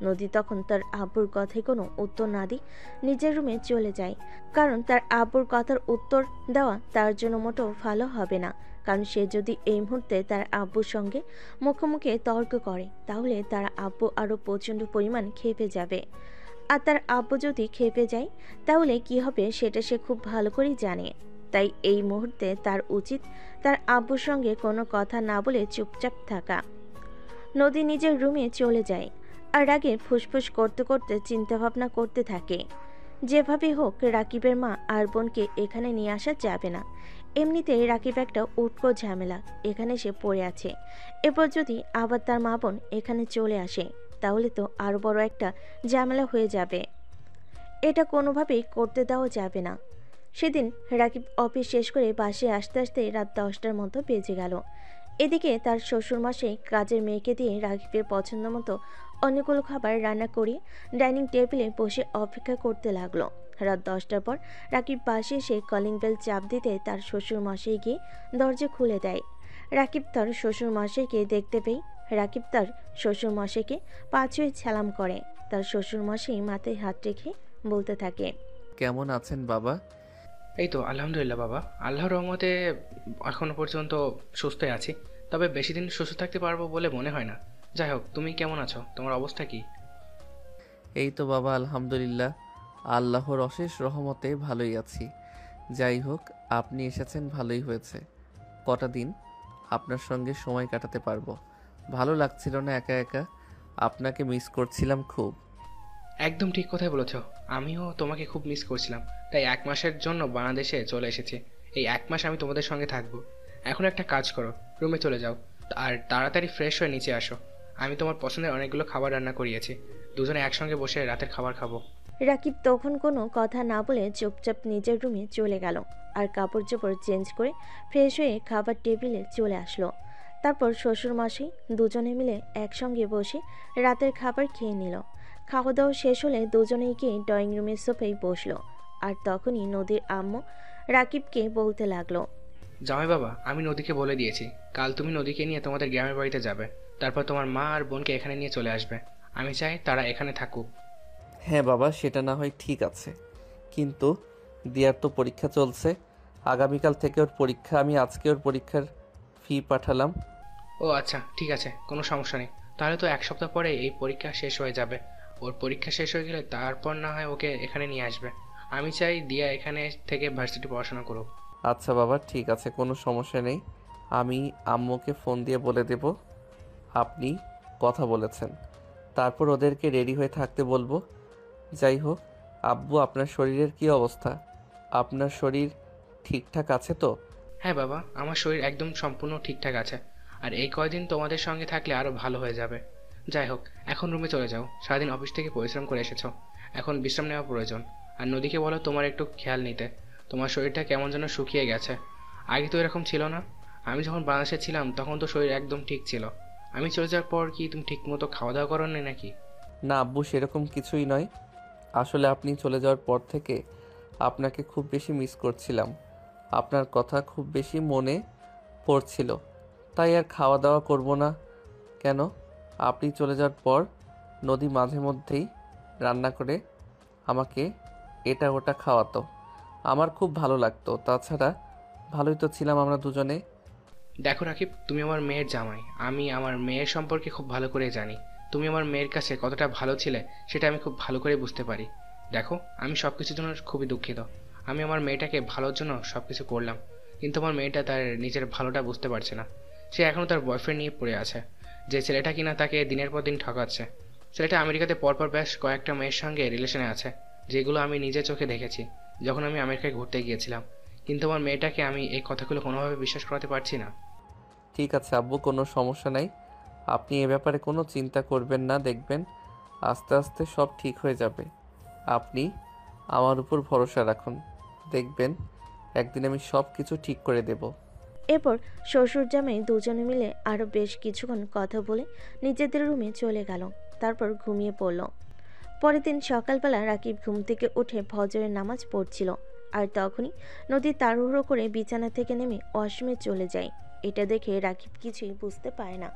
নদী তখন তার আব্বুর কথায় কোনো উত্তর না দিয়ে নিজের রুমে চলে যায়, কারণ তার আব্বুর কথার উত্তর দেওয়া তার জন্য মোটেও ভালো হবে না। কারণ সে যদি এই মুহূর্তে তার আব্বুর সঙ্গে মুখোমুখি তর্ক করে, তাহলে তার আব্বু আরও প্রচণ্ড পরিমাণ ক্ষেপে যাবে। আর তার আব্বু যদি ক্ষেপে যায়, তাহলে কি হবে সেটা সে খুব ভালো করেই জানে। তাই এই মুহূর্তে তার উচিত তার আব্বুর সঙ্গে কোনো কথা না বলে চুপচাপ থাকা। নদী নিজের রুমে চলে যায় আর আগে ফুসফুস করতে করতে চিন্তাভাবনা করতে থাকে। যেভাবে হোক রাকিবের মা আর বোনকে এখানে নিয়ে আসা যাবে না। এমনিতেই রাকিব একটা উটকো ঝামেলা এখানে সে পড়ে আছে। এরপর যদি আবার তার মা বোন এখানে চলে আসে, তাহলে তো আরও বড় একটা ঝামেলা হয়ে যাবে। এটা কোনোভাবেই করতে দেওয়া যাবে না। সেদিন রাকিব অফিস শেষ করে বাসে আসতে আসতে রাত 10টার মতো বেজে গেল। এদিকে তার শ্বশুরমশাই কাজের মেয়েকে দিয়ে রাকিবের পছন্দ মতো অনেকগুলো খাবার রান্না করে ডাইনিং টেবিলে বসে অপেক্ষা করতে লাগলো। রাত 10টার পর রাকিব বাসে এসে কলিং বেল চাপ দিতে তার শ্বশুরমশাই গিয়ে দরজা খুলে দেয়। রাকিব তার শ্বশুরমশাইকে দেখতে পেয়ে রাকিব তার শ্বশুরমশাইকে পা ছুঁয়ে সালাম করে। তার শ্বশুরমশাই মাথায় হাত রেখে বলতে থাকে, কেমন আছেন বাবা? এই তো আলহামদুলিল্লাহ বাবা, আল্লাহর রহমতে এখনো পর্যন্ত সুস্থই আছি। তবে বেশি দিন সুস্থ থাকতে পারবো বলে মনে হয় না। যাই হোক, তুমি কেমন আছো? তোমার অবস্থা কি? এই তো বাবা আলহামদুলিল্লাহ, আল্লাহর অশেষ রহমতে ভালোই আছি। যাই হোক, আপনি এসেছেন ভালোই হয়েছে। কটা দিন আপনার সঙ্গে সময় কাটাতে পারবো। ভালো লাগছিল না একা একা, আপনাকে মিস করছিলাম খুব। একদম ঠিক কথাই বলেছ। আমিও তোমাকে খুব মিস করছিলাম, তাই 1 মাসের জন্য বাংলাদেশে চলে এসেছি। এই 1 মাস আমি তোমাদের সঙ্গে থাকবো। এখন একটা কাজ করো, রুমে চলে যাও আর তাড়াতাড়ি ফ্রেশ হয়ে নিচে আসো। আমি তোমার পছন্দের অনেকগুলো খাবার রান্না করিয়েছি, দুজনে একসঙ্গে বসে রাতের খাবার খাবো। রাকিব তখন কোনো কথা না বলে চুপচাপ নিজের রুমে চলে গেল আর কাপড় চোপড় চেঞ্জ করে ফ্রেশ হয়ে খাবার টেবিলে চলে আসলো। তারপর শ্বশুরমশাই দুজনে মিলে একসঙ্গে বসে রাতের খাবার খেয়ে নিল। খাওয়া দাওয়া শেষ হলে দুজনেই গিয়ে ড্রয়িং রুমের সোফায় বসলো। আর তখনই নদীর আম্মু রাকিবকে বলতে লাগলো, জামাই বাবা, আমি নদীকে বলে দিয়েছি কাল তুমি নদীকে নিয়ে তোমাদের গ্রামের বাড়িতে যাবে। তারপর তোমার মা আর বোনকে এখানে নিয়ে চলে আসবে। আমি চাই তারা এখানে থাকুক। হ্যাঁ বাবা, সেটা না হয় ঠিক আছে, কিন্তু দিয়ার তো পরীক্ষা চলছে। আগামীকাল থেকে ওর পরীক্ষা, আমি আজকে ওর পরীক্ষার ফি পাঠালাম। ও আচ্ছা, ঠিক আছে, কোনো সমস্যা নেই। তাহলে তো 1 সপ্তাহ পরে এই পরীক্ষা শেষ হয়ে যাবে। ওর পরীক্ষা শেষ হয়ে গেলে তারপর না হয় ওকে এখানে নিয়ে আসবে। আমি চাই দিয়া এখানে থেকে ভার্সিটি পড়াশোনা করুক। আচ্ছা বাবা, ঠিক আছে, কোনো সমস্যা নেই। আমি আম্মুকে ফোন দিয়ে বলে দেব আপনি কথা বলেছেন, তারপর ওদেরকে রেডি হয়ে থাকতে বলবো। যাই হোক আব্বু, আপনার শরীরের কি অবস্থা? আপনার শরীর ঠিকঠাক আছে তো? হ্যাঁ বাবা, আমার শরীর একদম সম্পূর্ণ ঠিকঠাক আছে। আর এই কয়দিন তোমাদের সঙ্গে থাকলে আরও ভালো হয়ে যাবে। যাই হোক, এখন রুমে চলে যাও। সারাদিন অফিস থেকে পরিশ্রম করে এসেছো, এখন বিশ্রাম নেওয়া প্রয়োজন। আর নদীকে বলো তোমার একটু খেয়াল নিতে। তোমার শরীরটা কেমন যেন শুকিয়ে গেছে। আগে তো এরকম ছিল না। আমি যখন বাংলাদেশে ছিলাম তখন তো শরীর একদম ঠিক ছিল। আমি চলে যাওয়ার পর কি তুমি ঠিক মতো খাওয়া দাওয়া করো না নাকি? না আব্বু, সেরকম কিছুই নয়। আসলে আপনি চলে যাওয়ার পর থেকে আপনাকে খুব বেশি মিস করছিলাম। আপনার কথা খুব বেশি মনে পড়ছিল, তাই আর খাওয়া দাওয়া করব না। কেন? আপনি চলে যাওয়ার পর নদী মাঝে মধ্যেই রান্না করে আমাকে এটা ওটা খাওয়াতো, আমার খুব ভালো লাগতো। তাছাড়া ভালোই তো ছিলাম আমরা দুজনে। দেখো রাকিব, তুমি আমার মেয়ের জামাই। আমি আমার মেয়ের সম্পর্কে খুব ভালো করে জানি। তুমি আমার মেয়ের কাছে কতটা ভালো ছিলে সেটা আমি খুব ভালো করে বুঝতে পারি। দেখো, আমি সব কিছুর জন্য খুবই দুঃখিত। আমি আমার মেয়েটাকে ভালোর জন্য সব কিছু করলাম, কিন্তু আমার মেয়েটা তার নিজের ভালোটা বুঝতে পারছে না। সে এখনও তার বয়ফ্রেন্ড নিয়ে পড়ে আছে, যে ছেলেটা কিনা তাকে দিনের পর দিন ঠকাচ্ছে। ছেলেটা আমেরিকাতে পরপর বেশ কয়েকটা মেয়ের সঙ্গে রিলেশনে আছে, যেগুলো আমি নিজের চোখে দেখেছি যখন আমি আমেরিকায় ঘুরতে গিয়েছিলাম। কিন্তু আমার মেয়েটাকে আমি এই কথাগুলো কোনোভাবে বিশ্বাস করাতে পারছি না। ঠিক আছে আব্বু, কোনো সমস্যা নাই। আপনি এ ব্যাপারে কোনো চিন্তা করবেন না, দেখবেন আস্তে আস্তে সব ঠিক হয়ে যাবে। আপনি আমার উপর ভরসা রাখুন, দেখবেন একদিন আমি সব কিছু ঠিক করে দেব। এরপর শ্বশুর জামাই দুজনে মিলে আরও বেশ কিছুক্ষণ কথা বলে নিজেদের রুমে চলে গেল। তারপর ঘুমিয়ে পড়ল। পরের দিন সকালবেলা রাকিব ঘুম থেকে উঠে ফজরের নামাজ পড়ছিল, আর তখনই নদী তাড়াহুড়ো করে বিছানা থেকে নেমে ওয়াশরুমে চলে যায়। এটা দেখে রাকিব কিছুই বুঝতে পারে না,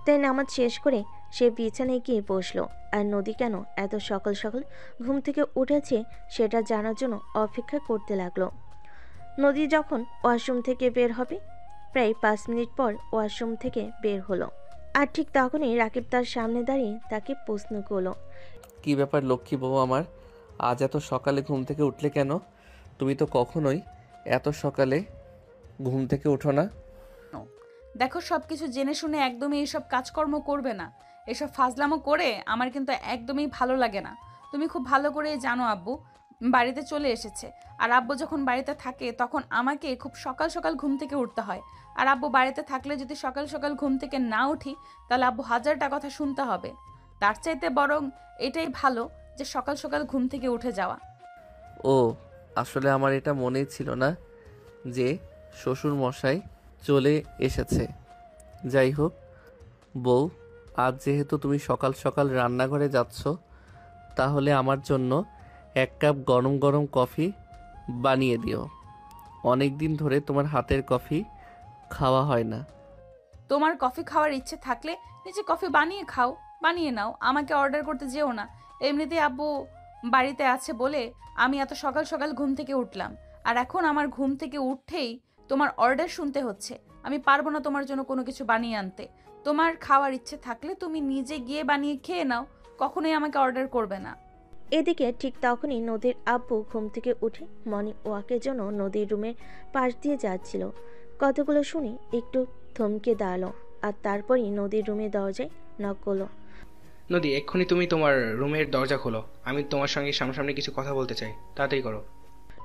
তাই নামাজ শেষ করে সে বিছানায় গিয়ে বসলো। আর নদী কেন এত সকাল সকাল ঘুম থেকে উঠেছে সেটা জানার জন্য অপেক্ষা করতে লাগলো। নদী যখন ওয়াশরুম থেকে বের হবে, প্রায় 5 মিনিট পর ওয়াশরুম থেকে বের হলো। আর ঠিক তখনই রাকিব তার সামনে দাঁড়িয়ে তাকে প্রশ্ন করলো, কি ব্যাপার লক্ষ্মী বউ আমার, আজ এত সকালে ঘুম থেকে উঠলে কেন? তুমি তো কখনোই এত সকালে ঘুম থেকে ওঠো না। দেখো, সব কিছু জেনে শুনে একদমই এইসব কাজকর্ম করবে না। এসব ফাজলামো করে আমার কিন্তু একদমই ভালো লাগে না। তুমি খুব ভালো করে জানো আব্বু বাড়িতে চলে এসেছে, আর আব্বু যখন বাড়িতে থাকে তখন আমাকে খুব সকাল সকাল ঘুম থেকে উঠতে হয়। আর আব্বু বাড়িতে থাকলে যদি সকাল সকাল ঘুম থেকে না উঠি তাহলে আব্বু হাজারটা কথা শুনতে হবে। তার চাইতে বরং এটাই ভালো যে সকাল সকাল ঘুম থেকে উঠে যাওয়া। ও, আসলে আমার এটা মনেই ছিল না যে শ্বশুর মশাই চলে এসেছে। যাই হোক বউ, আজ যেহেতু তুমি সকাল সকাল রান্নাঘরে যাচ্ছ, তাহলে আমার জন্য 1 কাপ গরম গরম কফি বানিয়ে দিও। অনেক দিন ধরে তোমার হাতের কফি খাওয়া হয় না। তোমার কফি খাওয়ার ইচ্ছে থাকলে নিজে কফি বানিয়ে খাও, বানিয়ে নাও, আমাকে অর্ডার করতে যেও না। এমনিতেই আব্বু বাড়িতে আছে বলে আমি এত সকাল সকাল ঘুম থেকে উঠলাম, আর এখন আমার ঘুম থেকে উঠেই তোমার অর্ডার শুনতে হচ্ছে। আমি পারবো না তোমার জন্য কোনো কিছু বানিয়ে আনতে। তোমার খাওয়ার ইচ্ছে থাকলে তুমি নিজে গিয়ে বানিয়ে খেয়ে নাও, কখনোই আমাকে অর্ডার করবে না। এদিকে ঠিক তখনই নদীর আব্বু ঘুম থেকে উঠে মর্নিং ওয়াকের জন্য নদীর রুমের পাশ দিয়ে যাচ্ছিল। কথাগুলো শুনে একটু থমকে দাঁড়ালো, আর তারপরই নদীর রুমের দরজায় নক করলো। নদী, এক্ষুনি তুমি তোমার রুমের দরজা খোলো, আমি তোমার সঙ্গে সামনাসামনি কিছু কথা বলতে চাই, তাড়াতাড়ি করো।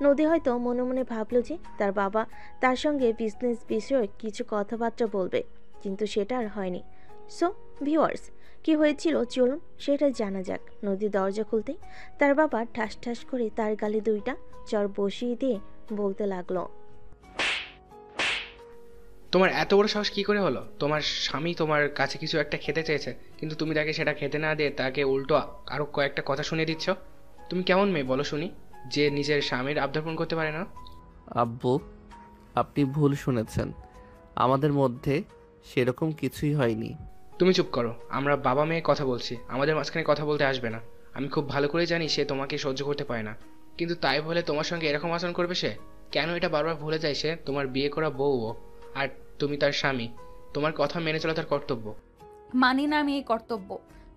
নদী হয়তো মনে মনে ভাবলো যে তার বাবা তার সঙ্গে বিজনেস বিষয়ে কিছু কথাবার্তা বলবে, কিন্তু সেটা আর হয়নি। সো ভিউয়ার্স, কি হয়েছিল চলুন সেটা জানা যাক। নদী দরজা খুলতেই তার বাবা ঠাস ঠাস করে তার গালে 2টা চড় বসিয়ে দিয়ে বলতে লাগলো, তোমার এত বড় সাহস কি করে হলো? তোমার স্বামী তোমার কাছে কিছু একটা খেতে চেয়েছে, কিন্তু তুমি তাকে সেটা খেতে না দিয়ে তাকে উল্টো আরো কয়েকটা কথা শুনিয়ে দিচ্ছ। তুমি কেমন মেয়ে বলো শুনি, যে নিজের স্বামীর আবদার পূরণ করতে পারে না? আব্বু, আপনি ভুল শুনেছেন, আমাদের মধ্যে সেরকম কিছুই হয়নি। তুমি চুপ করো, আমরা বাবা মেয়ে কথা বলছি, আমাদের মাঝখানে কথা বলতে আসবে না। আমি খুব ভালো করে জানি সে তোমাকে সহ্য করতে পারে না, কিন্তু তাই বলে তোমার সঙ্গে এরকম আচরণ করবে সে? কেন এটা বারবার ভুলে যায় সে তোমার বিয়ে করা বউ, আর তুমি তার স্বামী। তোমার কথা মেনে চলা তার কর্তব্য। মানি না আমি এই কর্তব্য।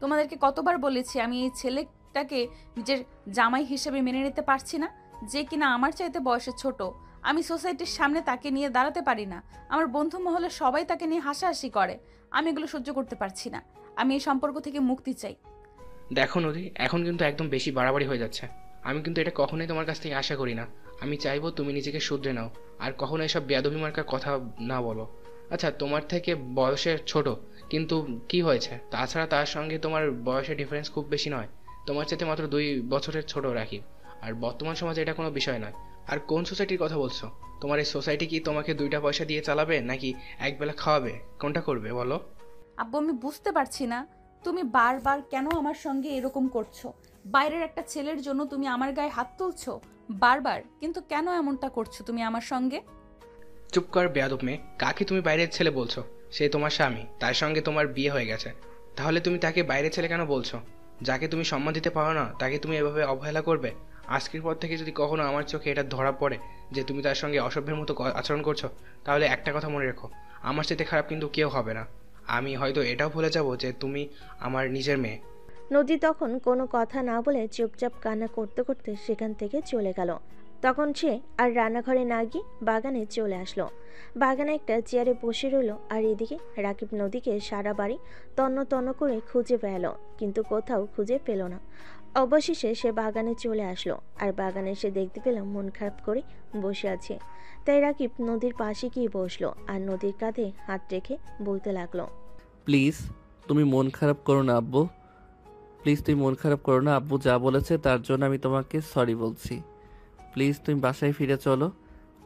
তোমাদেরকে কতবার বলেছি আমি এই ছেলেটাকে নিজের জামাই হিসেবে মেনে নিতে পারছি না, যে কিনা আমার চাইতে বয়সে ছোট। আমি সোসাইটির সামনে তাকে নিয়ে দাঁড়াতে পারি না। আমার বন্ধু মহলে সবাই তাকে নিয়ে হাসাহাসি করে। আমি এগুলো সহ্য করতে পারছি না। আমি এই সম্পর্ক থেকে মুক্তি চাই। দেখো নদী, এখন কিন্তু একদম বেশি বাড়াবাড়ি হয়ে যাচ্ছে। আমি কিন্তু এটা কখনোই তোমার কাছ থেকে আশা করি না। আমি চাইবো তুমি নিজেকে শুধরে নাও, আর কখনো এসব বেয়াদবি মার্কার কথা না বলো। আচ্ছা, তোমার থেকে বয়সে ছোট, কিন্তু কি হয়েছে? তাছাড়া তার সঙ্গে তোমার বয়সের ডিফারেন্স খুব বেশি নয়। তোমার চাইতে মাত্র 2 বছরের ছোট রাখি। আর বর্তমান সমাজে এটা কোনো বিষয় নয়। আর কোন সোসাইটির কথা বলছো? তোমার এই সোসাইটি কি তোমাকে 2টা পয়সা দিয়ে চালাবে, নাকি একবেলা খাওয়াবে? কোনটা করবে বলো? আব্বু, আমি বুঝতে পারছি না তুমি বারবার কেন আমার সঙ্গে এরকম করছো। বাইরের একটা ছেলের জন্য তুমি আমার গায়ে হাত তুলছো বারবার, কিন্তু কেন এমনটা করছো তুমি আমার সঙ্গে? চুপ কর বেয়াদব মেয়ে, কাকে তুমি বাইরের ছেলে বলছো? সে তোমার স্বামী, তার সঙ্গে তোমার বিয়ে হয়ে গেছে। তাহলে তুমি তাকে বাইরের ছেলে কেন বলছো? যাকে তুমি সম্মান দিতে পারো না তাকে তুমি এভাবে অবহেলা করবে? আজকের পর থেকে যদি কখনো আমার চোখে এটা ধরা পড়ে যে তুমি তার সঙ্গে অসভ্যের মতো আচরণ করছো, তাহলে একটা কথা মনে রেখো, আমার সাথে খারাপ কিন্তু কেউ হবে না। আমি হয়তো এটাও ভুলে যাব যে তুমি আমার নিজের মেয়ে। নদী তখন কোনো কথা না বলে চুপচাপ কান্না করতে করতে সেখান থেকে চলে গেল। তখন সে আর রান্নাঘরে না গিয়ে বাগানে চলে আসলো। বাগানে একটা চেয়ারে বসে রইল, আর এদিকে রাকিব নদীকে সারা বাড়ি তন্ন তন্ন করে খুঁজে বেড়ালো, কিন্তু কোথাও খুঁজে পেল না। অবশেষে সে বাগানে চলে আসলো, আর বাগানে সে দেখতে পেল মন খারাপ করে বসে আছে। তাই রাকিব নদীর পাশে গিয়ে বসলো, আর নদীর কাঁধে হাত রেখে বলতে লাগলো, প্লিজ তুমি মন খারাপ করো না আব্বু, প্লিজ তুমি মন খারাপ করো না। আব্বু যা বলেছে তার জন্য আমি তোমাকে সরি বলছি। প্লিজ তুমি বাসায় ফিরে চলো,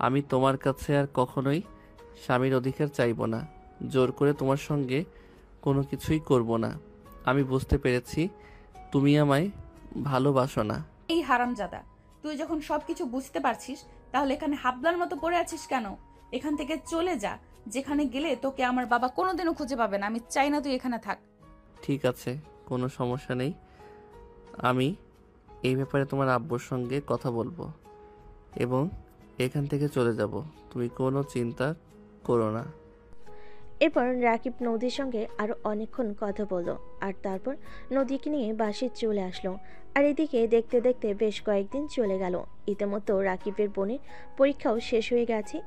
আমি তোমার কাছে আর কখনোই স্বামীর অধিকার চাইবো না, জোর করে তোমার সঙ্গে কোনো কিছুই করব না। আমি বুঝতে পেরেছি তুমি আমায় ভালোবাসো না। এই হারামজাদা, তুই যখন সবকিছু বুঝতে পারছিস তাহলে এখানে হাবলার মতো পড়ে আছিস কেন? এখান থেকে চলে যা, যেখানে গেলে তোকে আমার বাবা কোনোদিনও খুঁজে পাবে না। আমি চাই না তুই এখানে থাক। ঠিক আছে, কোনো সমস্যা নেই। আমি এই ব্যাপারে তোমার আব্বুর সঙ্গে কথা বলবো এবং এখান থেকে চলে যাব। তুমি কোনো চিন্তা করো না। এরপর রাকিব নদীর সঙ্গে আরো অনেকক্ষণ কথা বলল, আর তারপর নদীকে নিয়ে বাসে চলে আসলো। আর এদিকে দেখতে দেখতে বেশ কয়েকদিন চলে গেল। ইতিমধ্যে রাকিবের বোনের পরীক্ষাও শেষ হয়ে গেছে,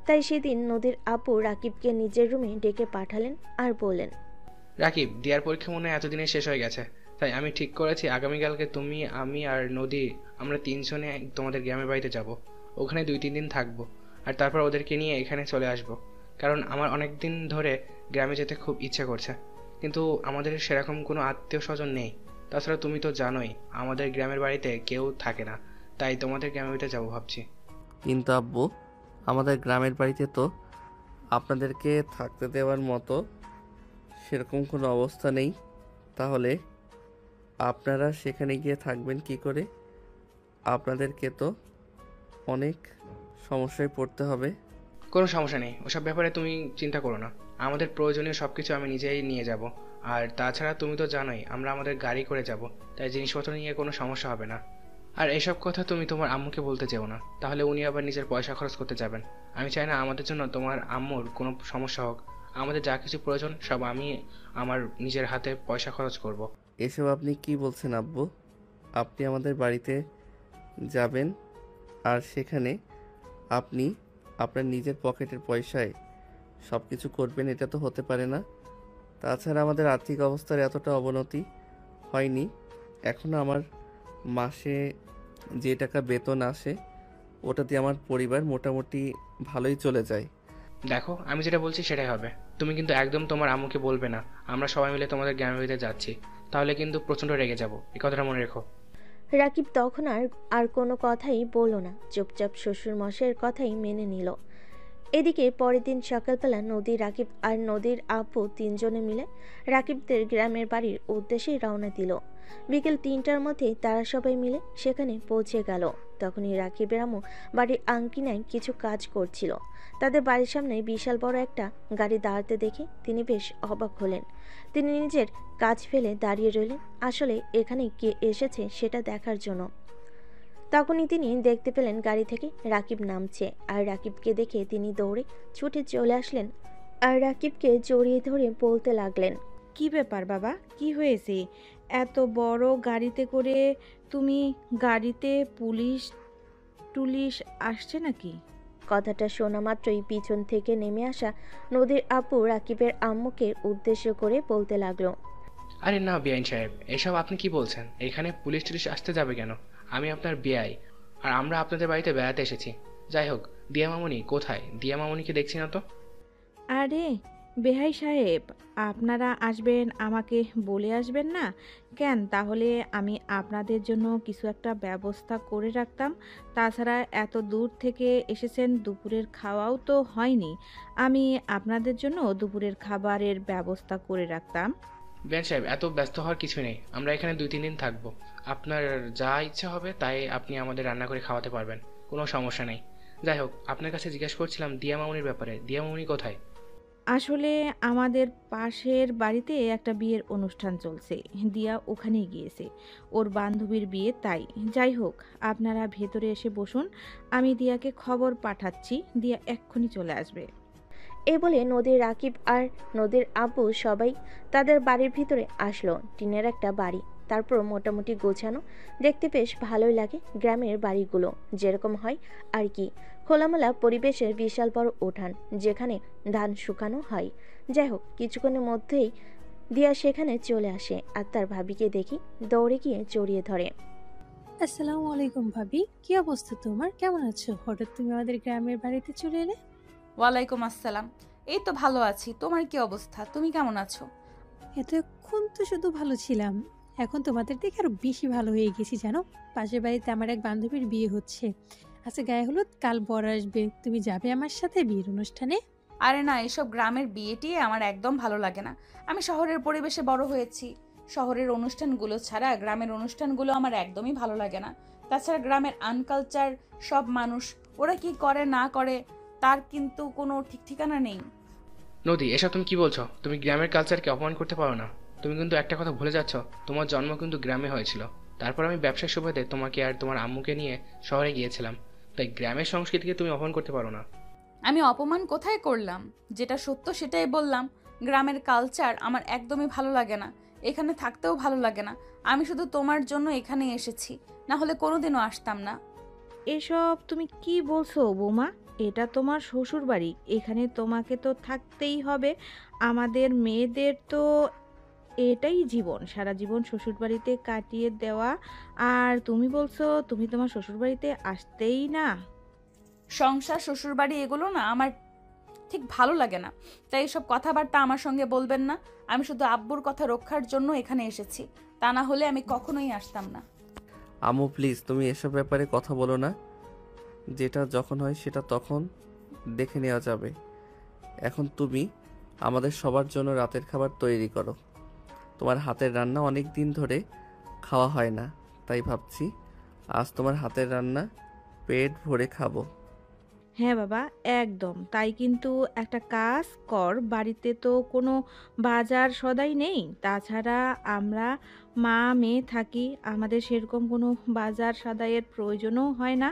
তাই সেদিন নদীর আপু রাকিবকে নিজের রুমে ডেকে পাঠালেন আর বললেন, রাকিব, দিয়ার পরীক্ষা মনে হয় এতদিনে শেষ হয়ে গেছে, তাই আমি ঠিক করেছি আগামীকালকে তুমি, আমি আর নদী আমরা তিনজনে তোমাদের গ্রামের বাড়িতে যাব। ওখানে 2-3 দিন থাকবো, আর তারপর ওদেরকে নিয়ে এখানে চলে আসব। কারণ আমার অনেক দিন ধরে গ্রামে যেতে খুব ইচ্ছে করছে, কিন্তু আমাদের সেরকম কোনো আত্মীয় স্বজন নেই। তাছাড়া তুমি তো জানোই আমাদের গ্রামের বাড়িতে কেউ থাকে না, তাই তোমাদের গ্রামের বাড়িতে যাবো ভাবছি। কিন্তু আব্বু, আমাদের গ্রামের বাড়িতে তো আপনাদেরকে থাকতে দেওয়ার মতো সেরকম কোনো অবস্থা নেই। তাহলে আপনারা সেখানে গিয়ে থাকবেন কি করে? আপনাদেরকে তো অনেক সমস্যায় পড়তে হবে। কোনো সমস্যা নেই, ওসব ব্যাপারে তুমি চিন্তা করো না। আমাদের প্রয়োজনীয় সব কিছু আমি নিজেই নিয়ে যাব। আর তাছাড়া তুমি তো জানোই আমরা আমাদের গাড়ি করে যাব, তাই জিনিসপত্র নিয়ে কোনো সমস্যা হবে না। আর এসব কথা তুমি তোমার আম্মুকে বলতে যেও না, তাহলে উনি আবার নিজের পয়সা খরচ করতে যাবেন। আমি চাই না আমাদের জন্য তোমার আম্মুর কোনো সমস্যা হোক। আমাদের যা কিছু প্রয়োজন সব আমি আমার নিজের হাতে পয়সা খরচ করব। এসব আপনি কি বলছেন আব্বু? আপনি আমাদের বাড়িতে যাবেন আর সেখানে আপনি আপনার নিজের পকেটের পয়সায় সব কিছু করবেন? এটা তো হতে পারে না। তাছাড়া আমাদের আর্থিক অবস্থার এতটা অবনতি হয়নি এখনও। আমার মাসে যে টাকা বেতন আসে ওটা দিয়ে আমার পরিবার মোটামুটি ভালোই চলে যায়। দেখো, আমি যেটা বলছি সেটাই হবে। তুমি কিন্তু একদম তোমার আম্মুকে বলবে না আমরা সবাই মিলে তোমাদের গ্রামের বাড়িতে যাচ্ছি, তাহলে কিন্তু প্রচণ্ড রেগে যাব। এই কথাটা মনে রেখো। রাকিব তখন আর আর কোনো কথাই বলল না, চুপচাপ শ্বশুর মশাইয়ের কথাই মেনে নিল। এদিকে পরের দিন সকালবেলা নদী, রাকিব আর নদীর আপু তিনজনে মিলে রাকিবদের গ্রামের বাড়ির উদ্দেশ্যে রওনা দিল। বিকেল 3টার মধ্যে তারা সবাই মিলে সেখানে পৌঁছে গেল। তখনই রাকিবের আম্মু বাড়ির আঙ্গিনায় কিছু কাজ করছিল। তাদের বাড়ির সামনে বিশাল বড় একটা গাড়ি দাঁড়াতে দেখে তিনি বেশ অবাক হলেন। তিনি নিজের কাজ ফেলে দাঁড়িয়ে রইলেন, আসলে এখানে কে এসেছে সেটা দেখার জন্য। তখনই তিনি দেখতে পেলেন গাড়ি থেকে রাকিব নামছে, আর রাকিবকে দেখে তিনি দৌড়ে ছুটে চলে আসলেন আর রাকিবকে জড়িয়ে ধরে বলতে লাগলেন, কি ব্যাপার বাবা, কি হয়েছে? এত বড় গাড়িতে করে তুমি, গাড়িতে পুলিশ টুলিশ আসছে নাকি? কথাটা শোনা মাত্রই পিছন থেকে নেমে আসা নদীর আপু রাকিবের আম্মুকে উদ্দেশ্য করে বলতে লাগলো, আরে না বিআইন সাহেব, এসব আপনি কি বলছেন? এখানে পুলিশ টুলিশ আসতে যাবে কেন? আমি আপনার বিআই, আর আমরা আপনাদের বাড়িতে বেড়াতে এসেছি। যাই হোক, দিয়া মামুনি কোথায়? দিয়া মামুনিকে দেখছি না তো। আরে বেহাই সাহেব, আপনারা আসবেন আমাকে বলে আসবেন না কেন? তাহলে আমি আপনাদের জন্য কিছু একটা ব্যবস্থা করে রাখতাম। তাছাড়া এত দূর থেকে এসেছেন, দুপুরের খাওয়াও তো হয়নি। আমি আপনাদের জন্য দুপুরের খাবারের ব্যবস্থা করে রাখতাম। বিআইন সাহেব, এত ব্যস্ত হওয়ার কিছু নেই। আমরা এখানে 2-3 দিন থাকবো। আপনার যা ইচ্ছা হবে তাই আপনি আমাদের রান্না করে খাওয়াতে পারবেন, কোনো সমস্যা নেই। যাই হোক, আপনার কাছে জিজ্ঞেস করছিলাম দিয়া মামুনির ব্যাপারে। দিয়া মামুনি কোথায়? আসলে আমাদের পাশের বাড়িতে একটা বিয়ের অনুষ্ঠান চলছে, দিয়া ওখানেই গিয়েছে, ওর বান্ধবীর বিয়ে, তাই। যাই হোক, আপনারা ভেতরে এসে বসুন, আমি দিয়াকে খবর পাঠাচ্ছি, দিয়া এক্ষুনি চলে আসবে। এ বলে নদীর রাকিব আর নদীর আব্বু সবাই তাদের বাড়ির ভিতরে আসলো। টিনের একটা বাড়ি, তারপর মোটামুটি গোছানো, দেখতে বেশ ভালোই লাগে। গ্রামের বাড়িগুলো যেরকম হয় আর কি, খোলামেলা পরিবেশের বিশাল বড় উঠান যেখানে ধান শুকানো হয়। যাই হোক, কিছুক্ষণের মধ্যেই দিয়া সেখানে চলে আসে আর তার ভাবিকে দেখি দৌড়ে গিয়ে জড়িয়ে ধরে। আসসালামু আলাইকুম ভাবি, কি অবস্থা তোমার? কেমন আছো? হঠাৎ তুমি আমাদের গ্রামের বাড়িতে চলে এলে। ওয়ালাইকুম আসসালাম। এই তো ভালো আছি, তোমার কি অবস্থা? তুমি কেমন আছো? এতক্ষণ তো শুধু ভালো ছিলাম, এখন তোমাদের দেখে আরো বেশি ভালো হয়ে গেছি জানো। পাশের বাড়িতে আমার এক বান্ধবীর বিয়ে হচ্ছে, আজকে গায়ে হলুদ, কাল বর আসবে। তুমি যাবে আমার সাথে বিয়ের অনুষ্ঠানে? আরে না, এসব গ্রামের বিয়েটি আমার একদম ভালো লাগে না। আমি শহরের পরিবেশে বড় হয়েছি। শহরের অনুষ্ঠানগুলো ছাড়া গ্রামের অনুষ্ঠানগুলো আমার একদমই ভালো লাগে না। তাছাড়া গ্রামের আনকালচার সব মানুষ, ওরা কি করে না করে তার কিন্তু কোনো ঠিক ঠিকানা নেই। নদী, এসব তুমি কি বলছো? তুমি গ্রামের কালচারকে অপমান করতে পারো না। তুমি কিন্তু একটা কথা ভুলে যাচ্ছ, তোমার জন্ম কিন্তু গ্রামে হয়েছিল। তারপর আমি ব্যবসার সুবাদে তোমাকে আর তোমার আম্মুকে নিয়ে শহরে গিয়েছিলাম। তাই গ্রামের সংস্কৃতিকে তুমি অপমান করতে পারো না। আমি অপমান কোথায় করলাম? যেটা সত্য সেটাই বললাম। গ্রামের কালচার আমার একদমই ভালো লাগে না, এখানে থাকতেও ভালো লাগে না। আমি শুধু তোমার জন্য এখানে এসেছি, না হলে কোনোদিনও আসতাম না। এসব তুমি কি বলছো বৌমা? এটা তোমার শ্বশুর বাড়ি, এখানে তোমাকে তো থাকতেই হবে। আমাদের মেয়েদের তো এটাই জীবন, সারা জীবন শ্বশুর বাড়িতে কাটিয়ে দেওয়া। আর তুমি বলছো তুমি তোমার শ্বশুর বাড়িতে আসতেই না? সংসার, শ্বশুরবাড়ি এগুলো না আমার ঠিক ভালো লাগে না। তাই এসব কথাবার্তা আমার সঙ্গে বলবেন না। আমি শুধু আব্বুর কথা রক্ষার জন্য এখানে এসেছি, তা না হলে আমি কখনোই আসতাম না। আম্মু প্লিজ, তুমি এসব ব্যাপারে কথা বলো না। যেটা যখন হয় সেটা তখন দেখে নেওয়া যাবে। এখন তুমি আমাদের সবার জন্য রাতের খাবার তৈরি করো। তোমার হাতের রান্না অনেক দিন ধরে খাওয়া হয় না, তাই ভাবছি আজ তোমার হাতের রান্না পেট ভরে খাবো। হ্যাঁ বাবা, একদম তাই। কিন্তু একটা কাজ কর, বাড়িতে তো কোনো বাজার সদাই নেই। তাছাড়া আমরা মা মেয়ে থাকি, আমাদের সেরকম কোনো বাজার সদাইয়ের প্রয়োজনও হয় না।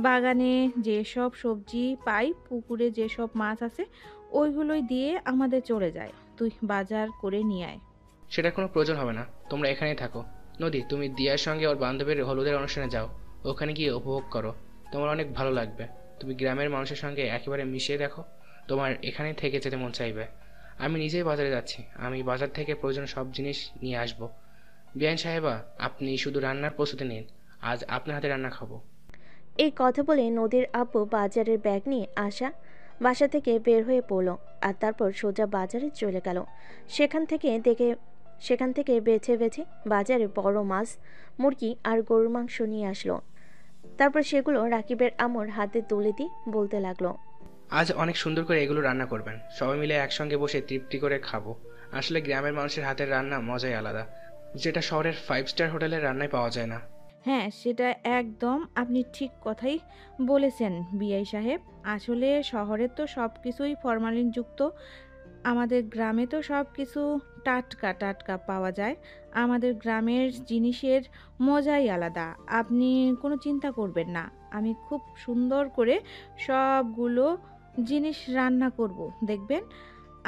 বাগানে যেসব সবজি পাই, পুকুরে যেসব মাছ আছে, ওইগুলোই দিয়ে আমাদের চলে যায়। তুই বাজার করে নিয়ে আয়। সেটার কোনো প্রয়োজন হবে না, তোমরা এখানেই থাকো। নদী, তুমি দিয়ার সঙ্গে ওর বান্ধবীর হলুদের অনুষ্ঠানে যাও, ওখানে গিয়ে উপভোগ করো, তোমার অনেক ভালো লাগবে। তুমি গ্রামের মানুষের সঙ্গে একেবারে মিশিয়ে দেখো, তোমার এখানেই থেকে যেতে মন চাইবে। আমি নিজেই বাজারে যাচ্ছি, আমি বাজার থেকে প্রয়োজন সব জিনিস নিয়ে আসবো। বিয়ান সাহেবা, আপনি শুধু রান্নার প্রস্তুতি নিন, আজ আপনার হাতে রান্না খাবো। এই কথা বলে নদীর আব্বু বাজারের ব্যাগ নিয়ে বাসা থেকে বের হয়ে পড়লো আর তারপর সোজা বাজারে চলে গেল। সেখান থেকে বেছে বেছে বাজারে বড় মাছ, মুরগি আর গরুর মাংস নিয়ে আসলো। তারপর সেগুলো রাকিবের আম্মুর হাতে তুলে দিয়ে বলতে লাগলো, আজ অনেক সুন্দর করে এগুলো রান্না করবেন, সবাই মিলে একসঙ্গে বসে তৃপ্তি করে খাবো। আসলে গ্রামের মানুষের হাতের রান্না মজাই আলাদা, যেটা শহরের 5 স্টার হোটেলের রান্নায় পাওয়া যায় না। হ্যাঁ, সেটা একদম আপনি ঠিক কথাই বলেছেন বিআই সাহেব। আসলে শহরে তো সব কিছুই ফরমালিনযুক্ত, আমাদের গ্রামে তো সব কিছু টাটকা টাটকা পাওয়া যায়। আমাদের গ্রামের জিনিসের মজাই আলাদা। আপনি কোনো চিন্তা করবেন না, আমি খুব সুন্দর করে সবগুলো জিনিস রান্না করব, দেখবেন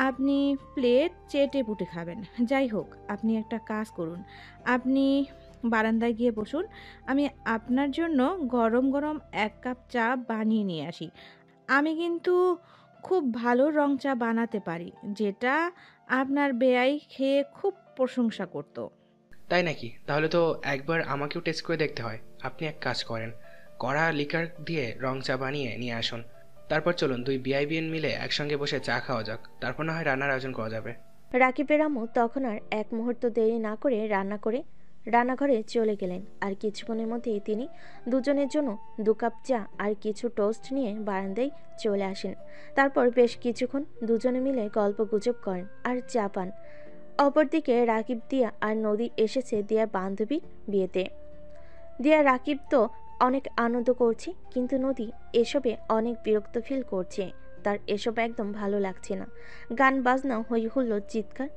আপনি প্লেট চেটে পুটে খাবেন। যাই হোক, আপনি একটা কাজ করুন, আপনি বারান্দায় গিয়ে বসুন, আমি আপনার জন্য গরম গরম 1 কাপ চা বানিয়ে নিয়ে আসি। আমি কিন্তু খুব ভালো রং চা বানাতে পারি, যেটা আপনার বেয়াই খেয়ে খুব প্রশংসা করত। তাই নাকি? তাহলে তো একবার আমাকেও টেস্ট করে দেখতে হয়। আপনি এক কাজ করেন, কড়া লিকার দিয়ে রং চা বানিয়ে নিয়ে আসুন। তারপর চলুন দুই বিআইবিএন মিলে একসঙ্গে বসে চা খাওয়া যাক, তারপর না হয় রান্নার আয়োজন করা যাবে। রাকিবের আম্মু তখন আর এক মুহূর্ত দেরি না করে রান্নাঘরে চলে গেলেন। আর কিছুক্ষণের মধ্যেই তিনি দুজনের জন্য 2 কাপ চা আর কিছু টোস্ট নিয়ে বারান্দায় চলে আসেন। তারপর বেশ কিছুক্ষণ দুজনে মিলে গল্প গুজব করেন আর চা পান। অপরদিকে রাকিব, দিয়া আর নদী এসেছে দিয়ার বান্ধবীর বিয়েতে। দিয়া রাকিব তো অনেক আনন্দ করছে, কিন্তু নদী এসবে অনেক বিরক্ত ফিল করছে। তার এসব একদম ভালো লাগছে না। গান বাজনা, হই হুল্লোড়, চিৎকার।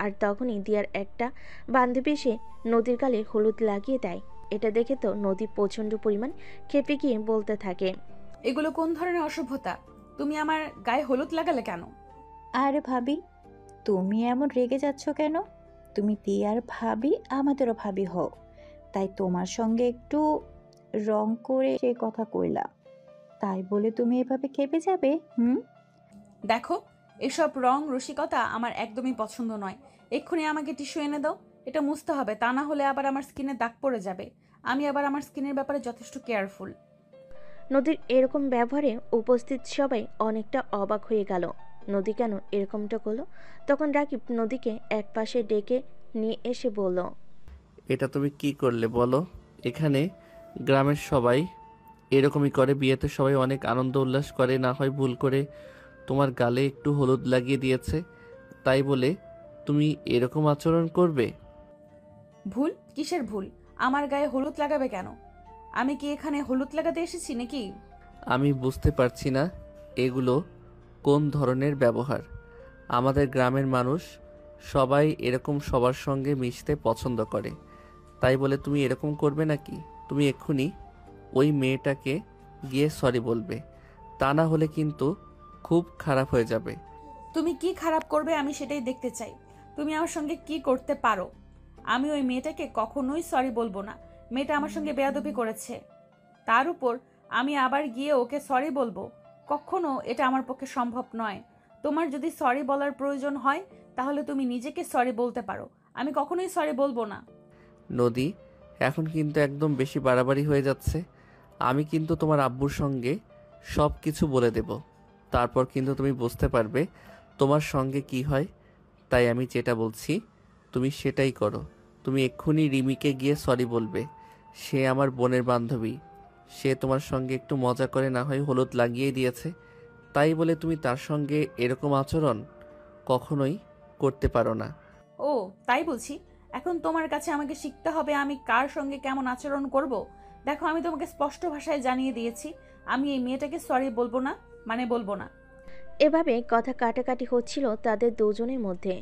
আর তখনই দিয়ার একটা বান্ধবী এসে নদীর গালে হলুদ লাগিয়ে দেয়। এটা দেখে তো নদী প্রচণ্ড পরিমাণ খেপে গিয়ে বলতে থাকে, এগুলো কোন ধরনের অসভ্যতা? তুমি আমার গায়ে হলুদ লাগালে কেন? আরে ভাবি, তুমি এমন রেগে যাচ্ছ কেন? তুমি দিয়ার ভাবি, আমাদেরও ভাবি হও, তাই তোমার সঙ্গে একটু রং করে সে কথা কইলাম, তাই বলে তুমি এভাবে খেপে যাবে? দেখো, এসব রং রসিকতা আমার একদমই পছন্দ নয়। এক্ষুনি আমাকে টিস্যু এনে দাও, এটা মুছতে হবে, তা না হলে আবার আমার স্কিনে দাগ পড়ে যাবে। আমি আবার আমার স্কিনের ব্যাপারে যথেষ্ট কেয়ারফুল। নদীর এরকম ব্যবহারে উপস্থিত সবাই অনেকটা অবাক হয়ে গেল। নদী কেন এরকমটা করলো? তখন রাকিব নদীকে এক পাশে ডেকে নিয়ে এসে বলল, এটা তুমি কি করলে বলো? এখানে গ্রামের সবাই এরকমই করে, বিয়েতে সবাই অনেক আনন্দ উল্লাস করে, না হয় ভুল করে তোমার গালে একটু হলুদ লাগিয়ে দিয়েছে, তাই বলে তুমি এরকম আচরণ করবে? ভুল? কিসের ভুল? আমার গায়ে হলুদ লাগাবে কেন? আমি কি এখানে হলুদ লাগাতে এসেছি নাকি? আমি বুঝতে পারছি না এগুলো কোন ধরনের ব্যবহার। আমাদের গ্রামের মানুষ সবাই এরকম সবার সঙ্গে মিশতে পছন্দ করে, তাই বলে তুমি এরকম করবে নাকি? তুমি এক্ষুনি ওই মেয়েটাকে গিয়ে সরি বলবে, তা না হলে কিন্তু খুব খারাপ হয়ে যাবে। তুমি কি খারাপ করবে আমি সেটাই দেখতে চাই। তুমি আমার সঙ্গে কি করতে পারো? আমি ওই মেয়েটাকে কখনোই সরি বলবো না। মেয়েটা আমার সঙ্গে বেয়াদবি করেছে, তার উপর আমি আবার গিয়ে ওকে সরি বলবো? কখনো এটা আমার পক্ষে সম্ভব নয়। তোমার যদি সরি বলার প্রয়োজন হয় তাহলে তুমি নিজেকে সরি বলতে পারো, আমি কখনোই সরি বলবো না। নদী, এখন কিন্তু একদম বেশি বাড়াবাড়ি হয়ে যাচ্ছে। আমি কিন্তু তোমার আব্বুর সঙ্গে সব কিছু বলে দেব, তারপর কিন্তু তুমি বুঝতে পারবে তোমার সঙ্গে কি হয়। তাই আমি যেটা বলছি তুমি সেটাই করো। তুমি এক্ষুনি রিমিকে গিয়ে সরি বলবে। সে আমার বোনের বান্ধবী, সে তোমার সঙ্গে একটু মজা করে না হয় হলুদ লাগিয়ে দিয়েছে, তাই বলে তুমি তার সঙ্গে এরকম আচরণ কখনোই করতে পারো না। ও তাই বুঝি? এখন তোমার কাছে আমাকে শিখতে হবে আমি কার সঙ্গে কেমন আচরণ করব? দেখো, আমি তোমাকে স্পষ্ট ভাষায় জানিয়ে দিয়েছি আমি এই মেয়েটাকে সরি বলবো না, মানে বলবো না। এভাবে কথা কাটাকাটি হচ্ছিল তাদের দুজনের মধ্যে।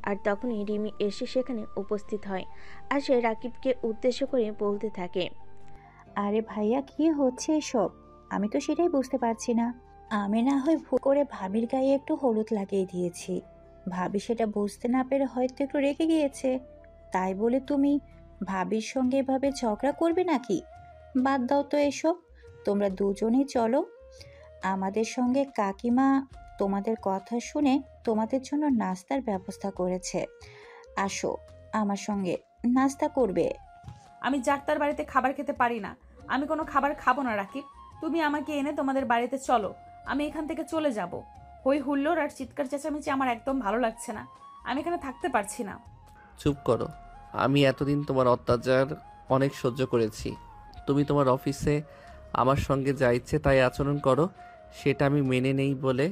আর তখনই রিমি এসে সেখানে উপস্থিত হয় আর সে রাকিবকে উদ্দেশ্য করে বলতে থাকে, আরে ভাইয়া, কি হচ্ছে এসব? আমি তো সেটাই বুঝতে পারছি না। আমি না হয় ভুল করে ভাবির গায়ে একটু হলুদ লাগিয়ে দিয়েছি। ভাবি সেটা বুঝতে না পেরে হয়তো একটু রেগে গিয়েছে, তাই বলে তুমি ভাবির সঙ্গে এভাবে ঝগড়া করবে নাকি? বাদ দাও তো এসব। তোমরা দুজনেই চলো আমাদের সঙ্গে। কাকিমা তোমাদের কথা শুনে তোমাদের জন্য নাস্তার ব্যবস্থা করেছে। আসো আমার সঙ্গে, নাস্তা করবে। আমি যার বাড়িতে খাবার খেতে পারি না। আমি কোনো খাবার খাবো না রাকিব। তুমি আমাকে এনে তোমাদের বাড়িতে চলো, আমি এখান থেকে চলে যাব। হই হুল্লোড় আর চিৎকার চেঁচামেচি আমার একদম ভালো লাগছে না। আমি এখানে থাকতে পারছি না। চুপ করো। আমি এতদিন তোমার অত্যাচার অনেক সহ্য করেছি। তুমি তোমার অফিসে আমার সঙ্গে যা ইচ্ছে তাই আচরণ করো, সেটা আমি মেনে নেই বলে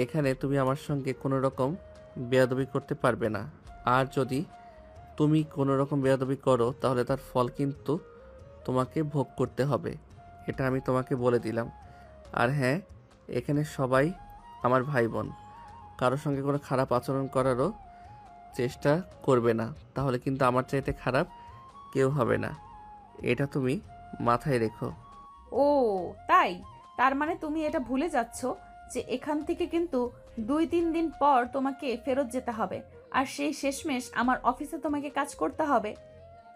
এখানে তুমি আমার সঙ্গে কোনো রকম বেয়াদবি করতে পারবে না। আর যদি তুমি কোনো রকম বেয়াদবি করো তাহলে তার ফল কিন্তু তোমাকে ভোগ করতে হবে, এটা আমি তোমাকে বলে দিলাম। আর হ্যাঁ, এখানে সবাই আমার ভাই বোন, কারোর সঙ্গে কোনো খারাপ আচরণ করারও চেষ্টা করবে না, তাহলে কিন্তু আমার চাইতে খারাপ কেউ হবে না, এটা তুমি মাথায় রেখো। ও তাই? তার মানে তুমি এটা ভুলে যাচ্ছ যে এখান থেকে কিন্তু 2-3 দিন পর তোমাকে ফেরত যেতে হবে, আর সেই শেষমেশ আমার অফিসে তোমাকে কাজ করতে হবে।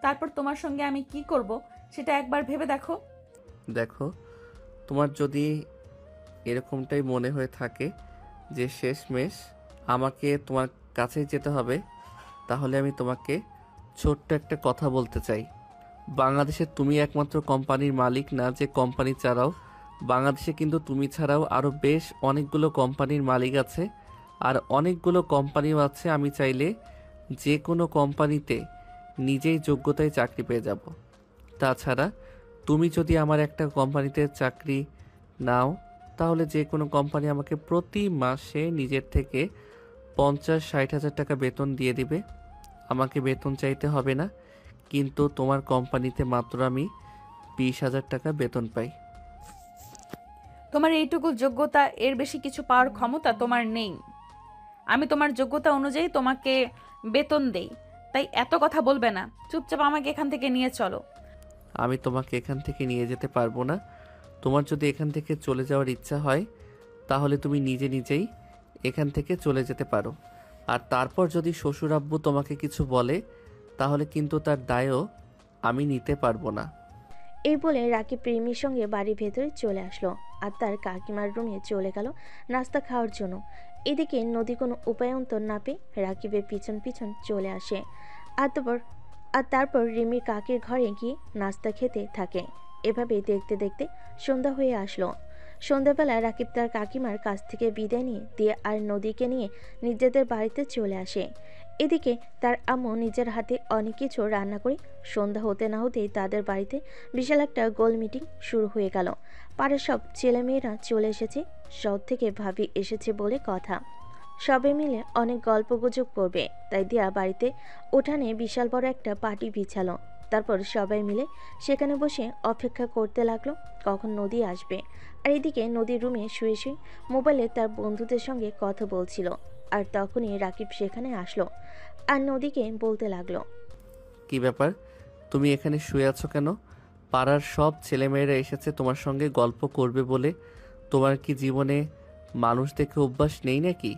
তারপর তোমার সঙ্গে আমি কি করব সেটা একবার ভেবে দেখো। দেখো, তোমার যদি এরকমটাই মনে হয়ে থাকে যে শেষমেশ আমাকে তোমার কাছেই যেতে হবে, তাহলে আমি তোমাকে ছোট্ট একটা কথা বলতে চাই। বাংলাদেশে তুমি একমাত্র কোম্পানির মালিক না যে কোম্পানি চালাও। বাংলাদেশে কিন্তু তুমি ছাড়াও আরও বেশ অনেকগুলো কোম্পানির মালিক আছে, আর অনেকগুলো কোম্পানিও আছে। আমি চাইলে যে কোনো কোম্পানিতে নিজেই যোগ্যতায় চাকরি পেয়ে যাব। তাছাড়া তুমি যদি আমার একটা কোম্পানিতে চাকরি নাও তাহলে যে কোনো কোম্পানি আমাকে প্রতি মাসে নিজের থেকে 50-60 হাজার টাকা বেতন দিয়ে দিবে। আমাকে বেতন চাইতে হবে না, কিন্তু তোমার কোম্পানিতে মাত্র আমি 20,000 টাকা বেতন পাই। তোমার এইটুকু যোগ্যতা, এর বেশি কিছু পাওয়ার ক্ষমতা তোমার নেই। আমি তোমার যোগ্যতা অনুযায়ী তোমাকে বেতন দেই, তাই এত কথা বলবে না। চুপচাপ আমাকে এখান থেকে নিয়ে চলো। আমি তোমাকে এখান থেকে নিয়ে যেতে পারবো না। তোমার যদি এখান থেকে চলে যাওয়ার ইচ্ছা হয় তাহলে তুমি নিজে নিজেই এখান থেকে চলে যেতে পারো। আর তারপর যদি শ্বশুর আব্বু তোমাকে কিছু বলে তাহলে কিন্তু তার দায়ও আমি নিতে পারবো না। এই বলে রাকিব রিমির সঙ্গে বাড়ির ভেতরে চলে আসলো আর তার কাকিমার রুমে চলে গেল নাস্তা খাওয়ার জন্য। এদিকে নদী কোনো উপায়ন্তর না পেয়ে রাকিবের পিছন পিছন চলে আসে আর তারপর রিমির কাকির ঘরে গিয়ে নাস্তা খেতে থাকে। এভাবে দেখতে দেখতে সন্ধ্যা হয়ে আসলো। সন্ধ্যাবেলা রাকিব তার কাকিমার কাছ থেকে বিদায় নিয়ে দিয়ে আর নদীকে নিয়ে নিজেদের বাড়িতে চলে আসে। এদিকে তার আম্মু নিজের হাতে অনেক কিছু রান্না করে সন্ধ্যা হতে না হতেই তাদের বাড়িতে বিশাল একটা গোল মিটিং শুরু হয়ে গেল। পাড়ার সব ছেলেমেয়েরা চলে এসেছে, শহর থেকে ভাবি এসেছে বলে কথা। সবে মিলে অনেক গল্পগুজব করবে, তাই দিয়া বাড়িতে উঠানে বিশাল বড় একটা পার্টি বিছালো। তারপর সবাই মিলে সেখানে বসে অপেক্ষা করতে লাগলো কখন নদী আসবে। আর এদিকে নদীর রুমে শুয়ে শুয়ে মোবাইলে তার বন্ধুদের সঙ্গে কথা বলছিল। আর তখনই রাকিব সেখানে আসলো আর নদীকে বলতে লাগলো, কি ব্যাপার, তুমি এখানে শুয়ে আছো কেন? পাড়ার সব ছেলেমেয়েরা এসেছে তোমার সঙ্গে গল্প করবে বলে। তোমার কি জীবনে মানুষ দেখে অভ্যাস নেই নাকি?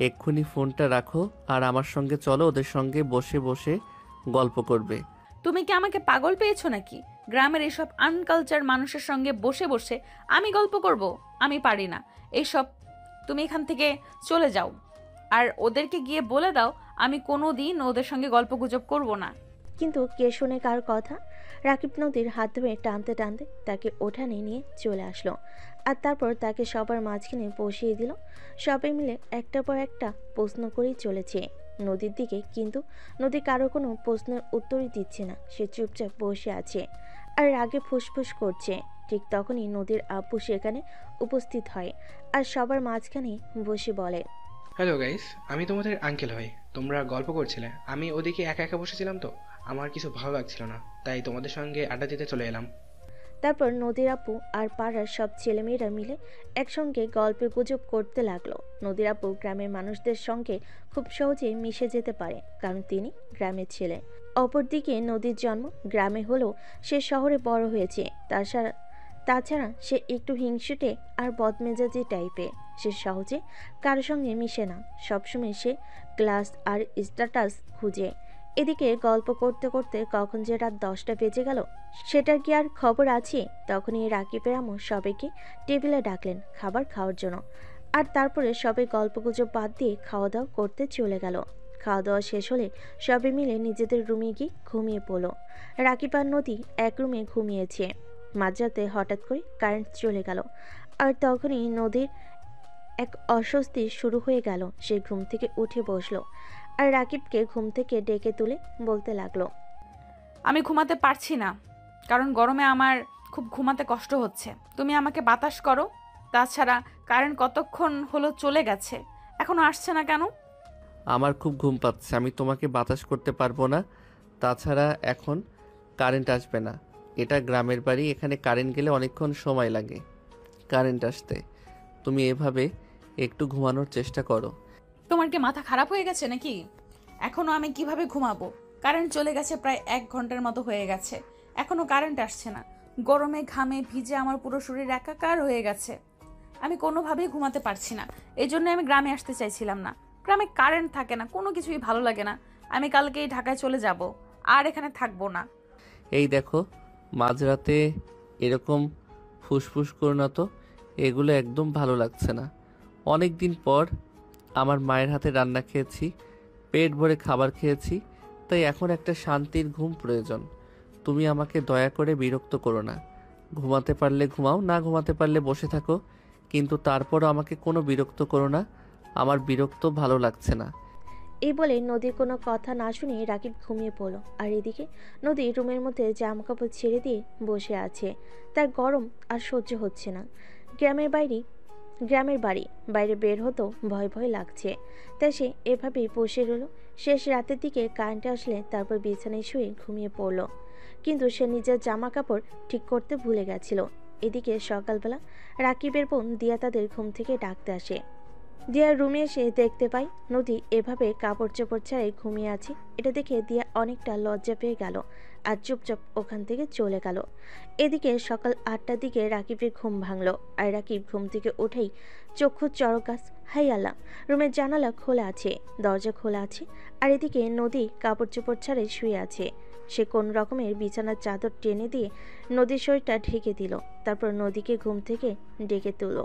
এক্ষুনি ফোনটা রাখো আর আমার সঙ্গে চলো, ওদের সঙ্গে বসে বসে গল্প করবে। তুমি কি আমাকে পাগল পেয়েছো নাকি? গ্রামের এইসব আনকালচার মানুষের সঙ্গে বসে বসে আমি গল্প করব? আমি পারি না এইসব। তুমি এখান থেকে চলে যাও আর ওদেরকে গিয়ে বলে দাও আমি কোনো দিন ওদের সঙ্গে গল্পগুজব করব না। কিন্তু কে শোনে কার কথা? রাকিব নদীর হাত ধরে টানতে টানতে তাকে ওঠানে নিয়ে চলে আসলো আর তারপর তাকে সবার মাঝখানে বসিয়ে দিল। সবাই মিলে একটার পর একটা প্রশ্ন করেই চলেছে নদীর দিকে, কিন্তু নদী কারো কোনো প্রশ্নের উত্তরই দিচ্ছে না। সে চুপচাপ বসে আছে আর রাগে ফুসফুস করছে। ঠিক তখনই নদীর আব্বু সেখানে উপস্থিত হয় আর সবার মাঝখানে বসে বলে, হ্যালো গাইস, আমি তোমাদের আঙ্কেল হই। তোমরা গল্প করছিলে, আমি ওদিকে একা একা বসেছিলাম তো আমার কিছু ভালো লাগছিল না, তাই তোমাদের সঙ্গে আড্ডা দিতে চলে এলাম। তারপর নদীর আপু আর পাড়ার সব ছেলেমেয়েরা মিলে একসঙ্গে গল্পে গুজব করতে লাগলো। নদীর আপু গ্রামের মানুষদের সঙ্গে খুব সহজেই মিশে যেতে পারে, কারণ তিনি গ্রামের ছেলে। অপরদিকে নদীর জন্ম গ্রামে হলেও সে শহরে বড় হয়েছে। তাছাড়া সে একটু হিংসুটে আর বদমেজাজি টাইপের। সে সহজে কারোর সঙ্গে মিশে না, সবসময় সে ক্লাস আর স্ট্যাটাস খুঁজে। এদিকে গল্প করতে করতে কখন যে রাত 10টা বেজে গেল সেটার কি আর খবর আছে? তখনই রাকিবের আম্মু সবাইকে টেবিলে ডাকলেন খাবার খাওয়ার জন্য। আর তারপরে সবাই গল্পগুজব বাদ দিয়ে খাওয়া দাওয়া করতে চলে গেল। খাওয়া দাওয়া শেষ হলে সবাই মিলে নিজেদের রুমে গিয়ে ঘুমিয়ে পড়ল। রাকিব আর নদী এক রুমে ঘুমিয়েছে। মাঝরাতে হঠাৎ করে কারেন্ট চলে গেল আর তখনই নদীর এক অস্বস্তি শুরু হয়ে গেল। সে ঘুম থেকে উঠে বসলো আর রাকিবকে ঘুম থেকে ডেকে তুলে বলতে লাগলো, আমি ঘুমাতে পারছি না, কারণ গরমে আমার খুব ঘুমাতে কষ্ট হচ্ছে। তুমি আমাকে বাতাস করো। তাছাড়া কারেন্ট কতক্ষণ হলো চলে গেছে, এখনো আসছে না কেন? আমার খুব ঘুম পাচ্ছে, আমি তোমাকে বাতাস করতে পারবো না। তাছাড়া এখন কারেন্ট আসবে না, এটা গ্রামের বাড়ি, এখানে কারেন্ট গেলে অনেকক্ষণ সময় লাগে কারেন্ট আসতে। তুমি এভাবে একটু ঘুমানোর চেষ্টা করো। তোমার কি মাথা খারাপ হয়ে গেছে নাকি? এখনো আমি কিভাবে ঘুমাবো? কারেন্ট চলে গেছে প্রায় 1 ঘন্টার মতো হয়ে গেছে, এখনো কারেন্ট আসছে না। গরমে ঘামে ভিজে আমার পুরো শরীর একাকার হয়ে গেছে, আমি কোনোভাবেই ঘুমাতে পারছি না। এই জন্য আমি গ্রামে আসতে চাইছিলাম না। গ্রামে কারেন্ট থাকে না, কোনো কিছুই ভালো লাগে না। আমি কালকেই ঢাকায় চলে যাব, আর এখানে থাকবো না। এই দেখো, মাঝরাতে এরকম ফুসফুস করো না তো, এগুলো একদম ভালো লাগছে না। অনেক দিন পর আমার মায়ের হাতে রান্না খেয়েছি, পেট ভরে খাবার খেয়েছি, তাই এখন একটা শান্তির ঘুম প্রয়োজন। তুমি আমাকে দয়া করে বিরক্ত করো না। ঘুমাতে পারলে ঘুমাও, না ঘুমাতে পারলে বসে থাকো, কিন্তু তারপরও আমাকে কোনো বিরক্ত করো না। আমার বিরক্ত ভালো লাগছে না। এই বলে নদীর কোনো কথা না শুনে রাকিব ঘুমিয়ে পড়ল। আর এদিকে নদী রুমের মধ্যে জামা কাপড় ছেড়ে দিয়ে বসে আছে। তার গরম আর সহ্য হচ্ছে না। গ্রামের বাড়ি বাইরে বের হতো ভয় ভয় লাগছে, তাই সে এভাবেই বসে রইল। শেষ রাতের দিকে কারেন্ট আসলে তারপর বিছানায় শুয়ে ঘুমিয়ে পড়ল, কিন্তু সে নিজের জামা কাপড় ঠিক করতে ভুলে গেছিল। এদিকে সকালবেলা রাকিবের বোন দিয়া তাদের ঘুম থেকে ডাকতে আসে। দিয়ার রুমে এসে দেখতে পাই নদী এভাবে কাপড় চোপড় ছাড়াই ঘুমিয়ে আছে। এটা দেখে দিয়া অনেকটা লজ্জা পেয়ে গেল আর চুপচাপ ওখান থেকে চলে গেল। এদিকে সকাল 8টার দিকে রাকিবের ঘুম ভাঙলো আর রাকিব ঘুম থেকে উঠেই চক্ষু চড়কাস, হাই আল্লাহ, রুমের জানালা খোলা আছে, দরজা খোলা আছে। আর এদিকে নদী কাপড় চোপড় ছাড়াই শুয়ে আছে। সে কোন রকমের বিছানার চাদর টেনে দিয়ে নদীর শরীরটা ঢেকে দিল। তারপর নদীকে ঘুম থেকে ডেকে তুলল।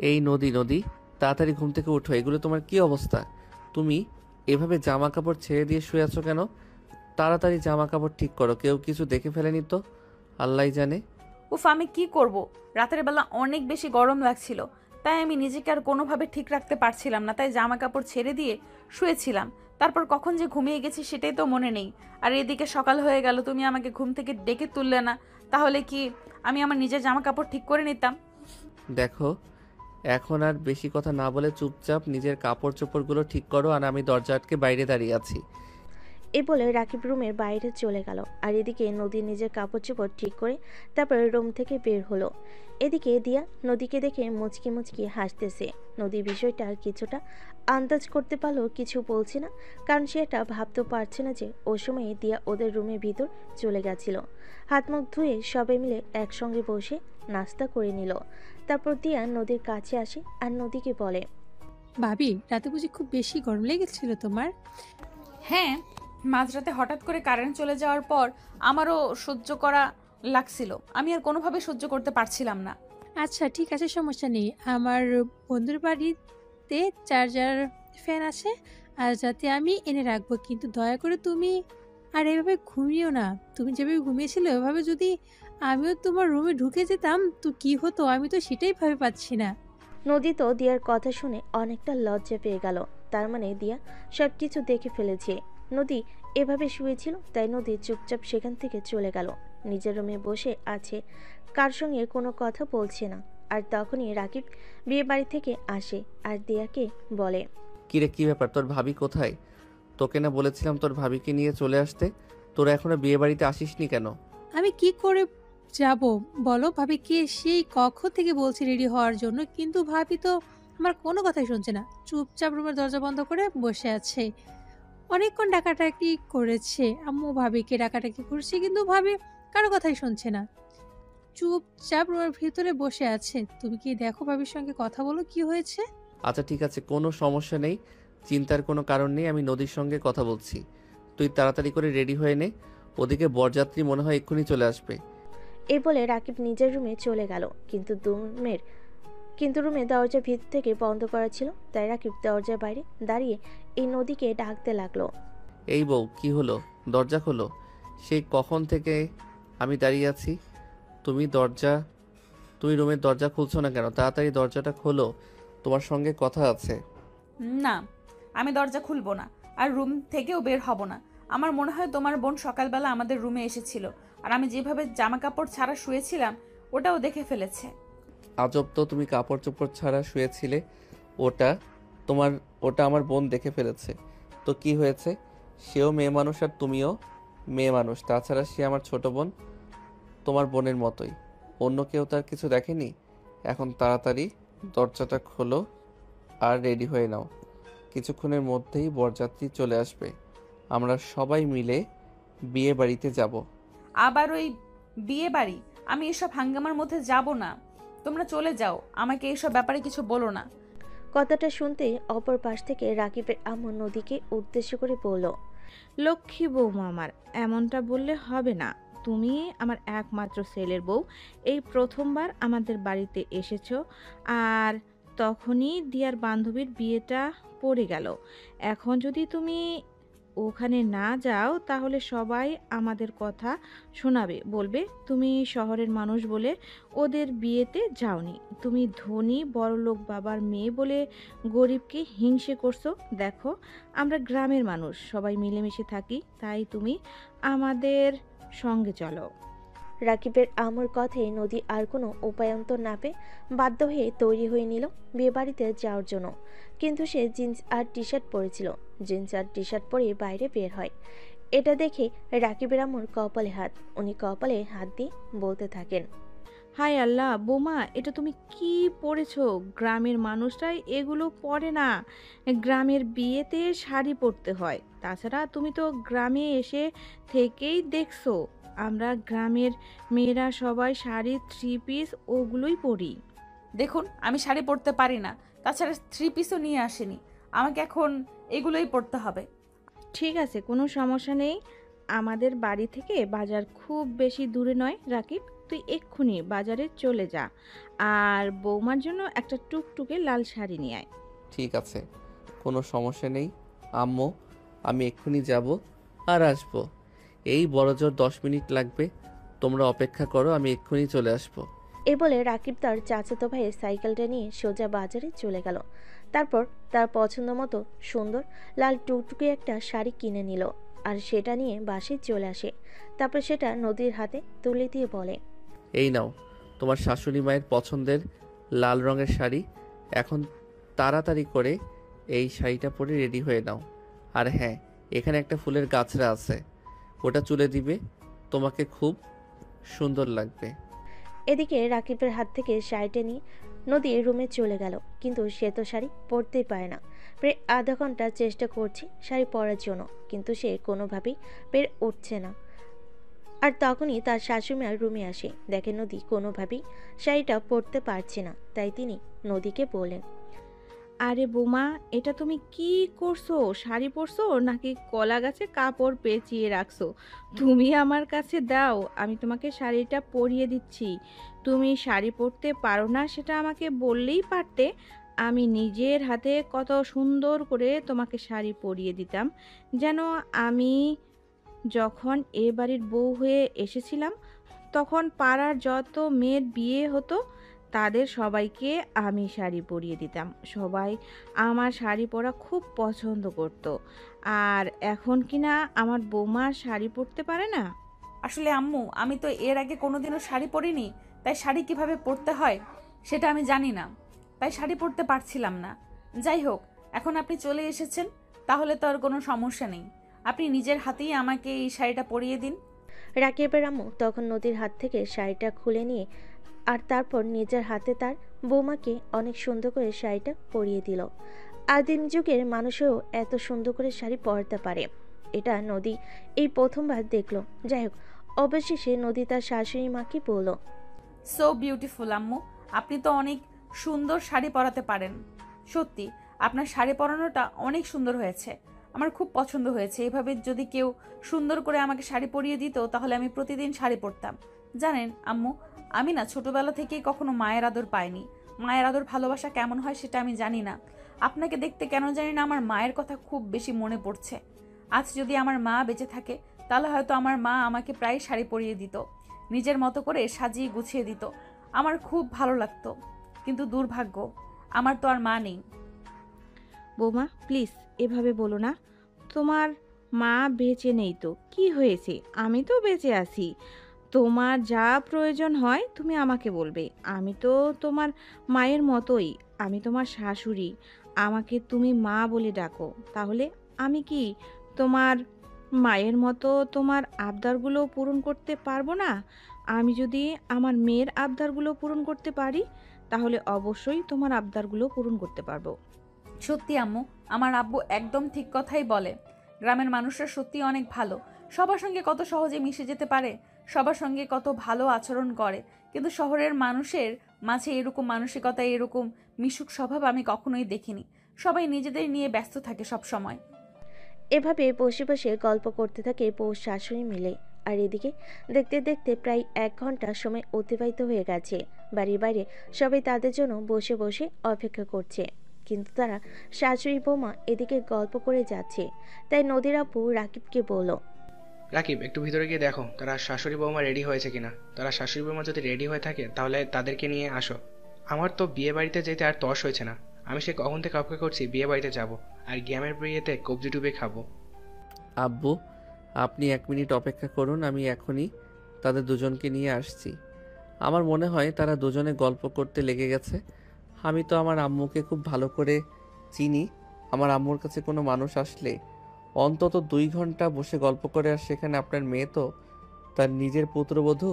এই নদী, নদী, তাড়াতাড়ি ঘুম থেকে উঠো। এগুলো তোমার কি অবস্থা? তুমি এভাবে জামা কাপড় ছেড়ে দিয়ে শুয়ে আছো কেন? তাড়াতাড়ি জামা কাপড় ঠিক করো, কেউ কিছু দেখে ফেলেনি তো? আল্লাহই জানে। উফ, আমি কি করব? রাতের বেলা অনেক বেশি গরম লাগছিল, তাই আমি নিজেকে আর কোনোভাবে ঠিক রাখতে পারছিলাম না, তাই জামা কাপড় ছেড়ে দিয়ে শুয়েছিলাম। তারপর কখন যে ঘুমিয়ে গেছি সেটাই তো মনে নেই। আর এদিকে সকাল হয়ে গেল, তুমি আমাকে ঘুম থেকে ডেকে তুললে না। তাহলে কি আমি আমার নিজের জামা কাপড় ঠিক করে নিতাম? দেখো, এখন আর বেশি কথা না বলে চুপচাপ নিজের কাপড় চোপড়গুলো ঠিক করো, আর আমি দরজা আটকে বাইরে দাঁড়িয়ে আছি। এ বলে রাকিব রুমের বাইরে চলে গেল। আর এদিকে নদী নিজের কাপড় চোপড় ঠিক করে তারপরে রুম থেকে বের হলো। এদিকে দিয়া নদীকে দেখে মুচকি মুচকি হাসতেছে। নদী বিষয়টা কিছুটা আন্দাজ করতে পারলেও কিছু বলছে না, কারণ সে এটা ভাবতে পারছে না যে ও সময়ে দিয়া ওদের রুমের ভিতর চলে গেছিল। হাত মুখ ধুয়ে সবাই মিলে একসঙ্গে বসে নাস্তা করে নিল। তারপর দিয়া নদীর কাছে আসে আর নদীকে বলে, ভাবি রাতে বুঝি খুব বেশি গরম লেগেছিল তোমার? হ্যাঁ, মাঝরাতে হঠাৎ করে কারেন্ট চলে যাওয়ার পর আমারও সহ্য করা লাগছিল। আমি আর কোনোভাবে সহ্য করতে পারছিলাম না। আচ্ছা ঠিক আছে, সমস্যা নেই। আমার বন্ধুর বাড়িতে চার্জার ফ্যান আছে, আর যাতে আমি এনে রাখবো, কিন্তু দয়া করে তুমি আর এভাবে ঘুমিও না। তুমি যেভাবে ঘুমিয়েছিলে ওভাবে যদি আমিও তোমার রুমে ঢুকে যেতাম তো কি হতো, আমি তো সেটাই ভেবে পাচ্ছি না। নদী তো দিয়ার কথা শুনে অনেকটা লজ্জা পেয়ে গেল। তার মানে দিয়া সব কিছু দেখে ফেলেছে। নদী এভাবে শুয়েছিল, তাই নদী চুপচাপ সেখান থেকে চলে গেল। নিজের রুমে বসে আছে, কার সঙ্গে কোনো কথা বলছে না। আর তখনই রাকিব বিয়ে বাড়ি থেকে আসে আর দিয়াকে বলে, কিরে, কি ব্যাপার? তোর ভাবি কোথায়? তোকে না বলেছিলাম তোর ভাবিকে নিয়ে চলে আসতে? তোরা এখনো বিয়ে বাড়িতে আসিসনি কেন? আমি কি করে যাব বলো? ভাবি কে সেই কখন থেকে বলছি রেডি হওয়ার জন্য, কিন্তু ভাবি তো আমার কোনো কথাই শুনছে না। চুপচাপ রুমের দরজা বন্ধ করে বসে আছে। অনেকক্ষণ ডাকাডাকি করেছে, আম্মু ভাবিকে ডাকাডাকি করছে, কিন্তু ভাবি কারো কথাই শুনছে না। চুপচাপ রুমের ভিতরে বসে আছে। তুমি কি দেখো ভাবির সঙ্গে কথা বলো, কি হয়েছে? আচ্ছা ঠিক আছে, কোনো সমস্যা নেই, চিন্তার কোনো কারণ নেই। আমি নদীর সঙ্গে কথা বলছি। তুই তাড়াতাড়ি করে রেডি হয়ে নে, ওদিকে বরযাত্রী মনে হয় এক্ষুনি চলে আসবে। এই বলে রাকিব নিজের রুমে চলে গেল। কিন্তু রুমে দরজা ভিতর থেকে বন্ধ করা ছিল, তাই রাকিব দরজার বাইরে দাঁড়িয়ে এই নদীকে ডাকতে লাগলো। এই বউ, কি হলো? দরজা খোলো। সেই কখন থেকে আমি দাঁড়িয়ে আছি। তুমি রুমের দরজা খুলছো না কেন? তাড়াতাড়ি দরজাটা খোলো, তোমার সঙ্গে কথা আছে। না, আমি দরজা খুলবো না, আর রুম থেকেও বের হব না। আমার মনে হয় তোমার বোন সকালবেলা আমাদের রুমে এসেছিল, আর আমি যেভাবে জামা কাপড় ছাড়া শুয়েছিলাম ওটাও দেখে ফেলেছে। আজব তো, তুমি কাপড় চোপড় ছাড়া শুয়েছিলে, ওটা ওটা আমার বোন দেখে ফেলেছে। তো কি হয়েছে? সেও মেয়ে মানুষ আর তুমিও মেয়ে মানুষ। তাছাড়া সে আমার ছোট বোন, তোমার বোনের মতোই। অন্য কেউ তার কিছু দেখেনি। এখন তাড়াতাড়ি দরজাটা খোলো আর রেডি হয়ে নাও। কিছুক্ষণের মধ্যেই বরযাত্রী চলে আসবে। আমরা সবাই মিলে বিয়ে বাড়িতে যাব। আবার ওই বিয়ে বাড়ি? আমি এসব হাঙ্গামার মধ্যে যাব না। তোমরা চলে যাও, আমাকে এইসব ব্যাপারে কিছু বলো না। কথাটা শুনতেই অপর পাশ থেকে রাকিবের আম্মু নদীকে উদ্দেশ্য করে বলল, লক্ষ্মী বৌমা আমার, এমনটা বললে হবে না। তুমি আমার একমাত্র ছেলের বউ, এই প্রথমবার আমাদের বাড়িতে এসেছো, আর তখনই দিয়ার বান্ধবীর বিয়েটা পড়ে গেল। এখন যদি তুমি ওখানে না যাও তাহলে সবাই আমাদের কথা শোনাবে, বলবে তুমি শহরের মানুষ বলে ওদের বিয়েতে যাওনি, তুমি ধনী বড়লোক বাবার মেয়ে বলে গরিবকে হিংসে করছো। দেখো, আমরা গ্রামের মানুষ, সবাই মিলেমিশে থাকি, তাই তুমি আমাদের সঙ্গে চলো। রাকিবের আম্মুর কথায় নদী আর কোনো উপায়ন্তর না পেয়ে বাধ্য হয়ে তৈরি হয়ে নিল বিয়ে বাড়িতে যাওয়ার জন্য। কিন্তু সে জিন্স আর টি শার্ট পরেছিল। জিন্স আর টি শার্ট পরে বাইরে বের হয়। এটা দেখে রাকিবের আম্মুর কপালে হাত। উনি কপালে হাত দিয়ে বলতে থাকেন, হায় আল্লাহ, বোমা এটা তুমি কি পরেছো? গ্রামের মানুষরাই এগুলো পরে না, গ্রামের বিয়েতে শাড়ি পরতে হয়। তাছাড়া তুমি তো গ্রামে এসে থেকেই দেখছো আমরা গ্রামের মেয়েরা সবাই শাড়ি, থ্রি পিস ওগুলোই পরি। দেখুন, আমি শাড়ি পরতে পারি না, তাছাড়া থ্রি পিসও নিয়ে আসেনি। আমাকে এখন এগুলোই পরতে হবে। ঠিক আছে, কোনো সমস্যা নেই। আমাদের বাড়ি থেকে বাজার খুব বেশি দূরে নয় রাকিব, তুই এক্ষুনি বাজারে চলে যা, আর বৌমার জন্য একটা টুকটুকে লাল শাড়ি নিয়ে আয়। ঠিক আছে, কোনো সমস্যা নেই আম্মু, আমি এক্ষুনি যাব আর আসবো। এই বড়জোর 10 মিনিট লাগবে, তোমরা অপেক্ষা করো, আমি এক্ষুনি চলে আসবো। এ বলে রাকিব তার চাচাতো ভাইয়ের সাইকেলটা নিয়ে সোজা বাজারে চলে গেল। তারপর তার পছন্দ মতো সুন্দর লাল টুকটুকে একটা শাড়ি কিনে নিল আর সেটা নিয়ে বাসায় চলে আসে। তারপর সেটা নদীর হাতে তুলে দিয়ে বলে, এই নাও তোমার শাশুড়ি মায়ের পছন্দের লাল রঙের শাড়ি। এখন তাড়াতাড়ি করে এই শাড়িটা পরে রেডি হয়ে নাও। আর হ্যাঁ, এখানে একটা ফুলের গাছরা আছে, ওটা চুলে দিবে, তোমাকে খুব সুন্দর লাগবে। এদিকে রাকিবের হাত থেকে শাড়িটা নিয়ে নদী রুমে চলে গেল, কিন্তু সে তো শাড়ি পরতেই পারে না। প্রায় আধা ঘন্টা চেষ্টা করছে শাড়ি পরার জন্য, কিন্তু সে কোনোভাবেই পেরে উঠছে না। আর তখনই তার শাশুড়িমার রুমে আসে, দেখে নদী কোনোভাবেই শাড়িটা পরতে পারছে না। তাই তিনি নদীকে বলেন, আরে বোমা, এটা তুমি কি করছো? শাড়ি পরছো নাকি কলা গাছে কাপড় পেঁচিয়ে রাখছো? তুমি আমার কাছে দাও, আমি তোমাকে শাড়িটা পরিয়ে দিচ্ছি। তুমি শাড়ি পরতে পারো না সেটা আমাকে বললেই পারতে, আমি নিজের হাতে কত সুন্দর করে তোমাকে শাড়ি পরিয়ে দিতাম। যেন আমি যখন এ বাড়ির বউ হয়ে এসেছিলাম, তখন পাড়ার যত মেয়ের বিয়ে হতো তাদের সবাইকে আমি শাড়ি পরিয়ে দিতাম। সবাই আমার শাড়ি পরা খুব পছন্দ করত। আর এখন কিনা আমার বৌমা শাড়ি পরতে পারে না। আসলে আম্মু, আমি তো এর আগে কোনোদিনও শাড়ি পরিনি, তাই শাড়ি কিভাবে পরতে হয় সেটা আমি জানি না, তাই শাড়ি পরতে পারছিলাম না। যাই হোক, এখন আপনি চলে এসেছেন, তাহলে তো আর কোনো সমস্যা নেই। আপনি নিজের হাতেই আমাকে এই শাড়িটা পরিয়ে দিন। রাকিবের আম্মু তখন নদীর হাত থেকে শাড়িটা খুলে নিয়ে আর তারপর নিজের হাতে তার বৌমাকে অনেক সুন্দর করে শাড়িটা পরিয়ে দিল। আদিম যুগের মানুষও এত সুন্দর করে শাড়ি পরতে পারে, এটা নদী এই প্রথমবার দেখলো। যাই হোক, অবশেষে নদী তার শাশুড়ি মাকে বলল, সো বিউটিফুল আম্মু, আপনি তো অনেক সুন্দর শাড়ি পরাতে পারেন। সত্যি আপনার শাড়ি পরানোটা অনেক সুন্দর হয়েছে, আমার খুব পছন্দ হয়েছে। এভাবে যদি কেউ সুন্দর করে আমাকে শাড়ি পরিয়ে দিত, তাহলে আমি প্রতিদিন শাড়ি পরতাম। জানেন আম্মু, আমি না ছোটবেলা থেকেই কখনো মায়ের আদর পাইনি। মায়ের আদর ভালোবাসা কেমন হয় সেটা আমি জানি না। আপনাকে দেখতে কেন জানি না আমার মায়ের কথা খুব বেশি মনে পড়ছে। আজ যদি আমার মা বেঁচে থাকে, তাহলে হয়তো আমার মা আমাকে প্রায় শাড়ি পরিয়ে দিত, নিজের মতো করে সাজিয়ে গুছিয়ে দিত। আমার খুব ভালো লাগতো, কিন্তু দুর্ভাগ্য, আমার তো আর মা নেই। বৌমা প্লিজ এভাবে বলো না। তোমার মা বেঁচে নেই তো কি হয়েছে, আমি তো বেঁচে আছি। তোমার যা প্রয়োজন হয় তুমি আমাকে বলবে। আমি তো তোমার মায়ের মতোই, আমি তোমার শাশুড়ি, আমাকে তুমি মা বলে ডাকো। তাহলে আমি কি তোমার মায়ের মতো তোমার আবদারগুলো পূরণ করতে পারবো না? আমি যদি আমার মেয়ের আবদারগুলো পূরণ করতে পারি, তাহলে অবশ্যই তোমার আবদারগুলো পূরণ করতে পারবো। সত্যি আম্মু, আমার আব্বু একদম ঠিক কথাই বলে। গ্রামের মানুষরা সত্যি অনেক ভালো, সবার সঙ্গে কত সহজে মিশে যেতে পারে, সবার সঙ্গে কত ভালো আচরণ করে। কিন্তু শহরের মানুষের মাঝে এরকম মানসিকতা, এরকম মিশুক স্বভাব আমি কখনোই দেখিনি। সবাই নিজেদের নিয়ে ব্যস্ত থাকে সব সময়। এভাবে বসে বসে গল্প করতে থাকে বউ শাশুড়ি মিলে। আর এদিকে দেখতে দেখতে প্রায় 1 ঘন্টা সময় অতিবাহিত হয়ে গেছে। বাড়ির বাইরে সবাই তাদের জন্য বসে বসে অপেক্ষা করছে, কিন্তু তারা শাশুড়ি বৌমা এদিকে গল্প করে যাচ্ছে। তাই নদীর আপু রাকিবকে বলল, রাকিব, একটু ভিতরে গিয়ে দেখো তারা শাশুড়ি বৌমা রেডি হয়েছে কিনা। তারা শাশুড়ি বৌমা যদি রেডি হয়ে থাকে তাহলে তাদেরকে নিয়ে আসো। আমার তো বিয়ে বাড়িতে যেতে আর তর্স হয়েছে না। আমি সে কখন থেকে অপেক্ষা করছি বিয়ে বাড়িতে যাব, আর গ্রামের বিয়েতে কবজি ডুবে খাবো। আব্বু, আপনি 1 মিনিট অপেক্ষা করুন, আমি এখনই তাদের দুজনকে নিয়ে আসছি। আমার মনে হয় তারা দুজনে গল্প করতে লেগে গেছে। আমি তো আমার আম্মুকে খুব ভালো করে চিনি। আমার আম্মুর কাছে কোনো মানুষ আসলে অন্তত 2 ঘন্টা বসে গল্প করে, আর সেখানে আপনার মেয়ে তো তার নিজের পুত্রবধূ,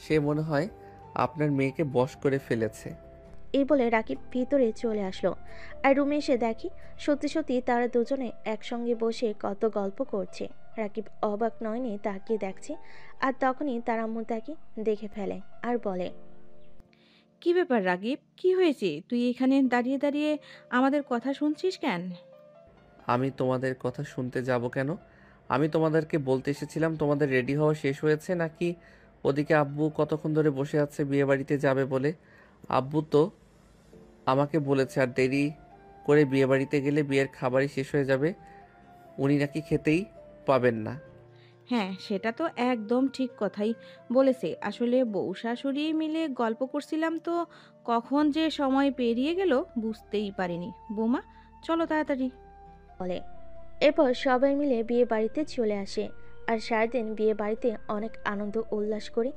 সে মনে হয় আপনার মেয়েকে বশ করে ফেলেছে। এই বলে রাকিব ভিতরে চলে আসলো। আর রুমে এসে দেখি সত্যি সত্যি তারা দুজনে একসঙ্গে বসে কত গল্প করছে। রাকিব অবাক নয়নে তাকিয়ে দেখছে, আর তখনই তার আম্মু তাকে দেখে ফেলে আর বলে, কি ব্যাপার রাগিব, কি হয়েছে? তুই এখানে দাঁড়িয়ে দাঁড়িয়ে আমাদের কথা শুনছিস কেন? আমি তোমাদের কথা শুনতে যাব কেন? আমি তোমাদেরকে বলতে এসেছিলাম তোমাদের রেডি হওয়া শেষ হয়েছে নাকি। ওদিকে আব্বু কতক্ষণ ধরে বসে আছে বিয়ে বাড়িতে যাবে বলে। আব্বু তো আমাকে বলেছে আর দেরি করে বিয়ে বাড়িতে গেলে বিয়ের খাবারই শেষ হয়ে যাবে, উনি নাকি খেতেই পাবেন না। হ্যাঁ, সেটা তো একদম ঠিক কথাই বলেছে। আসলে বউ শাশুড়ি মিলে গল্প করছিলাম তো কখন যে সময় পেরিয়ে গেল বুঝতেই পারিনি। বৌমা, চলো তাড়াতাড়ি। বলে। এরপর সবাই মিলে বিয়ে বাড়িতে চলে আসে। আর সারাদিন বিয়ে বাড়িতে অনেক আনন্দ উল্লাস করে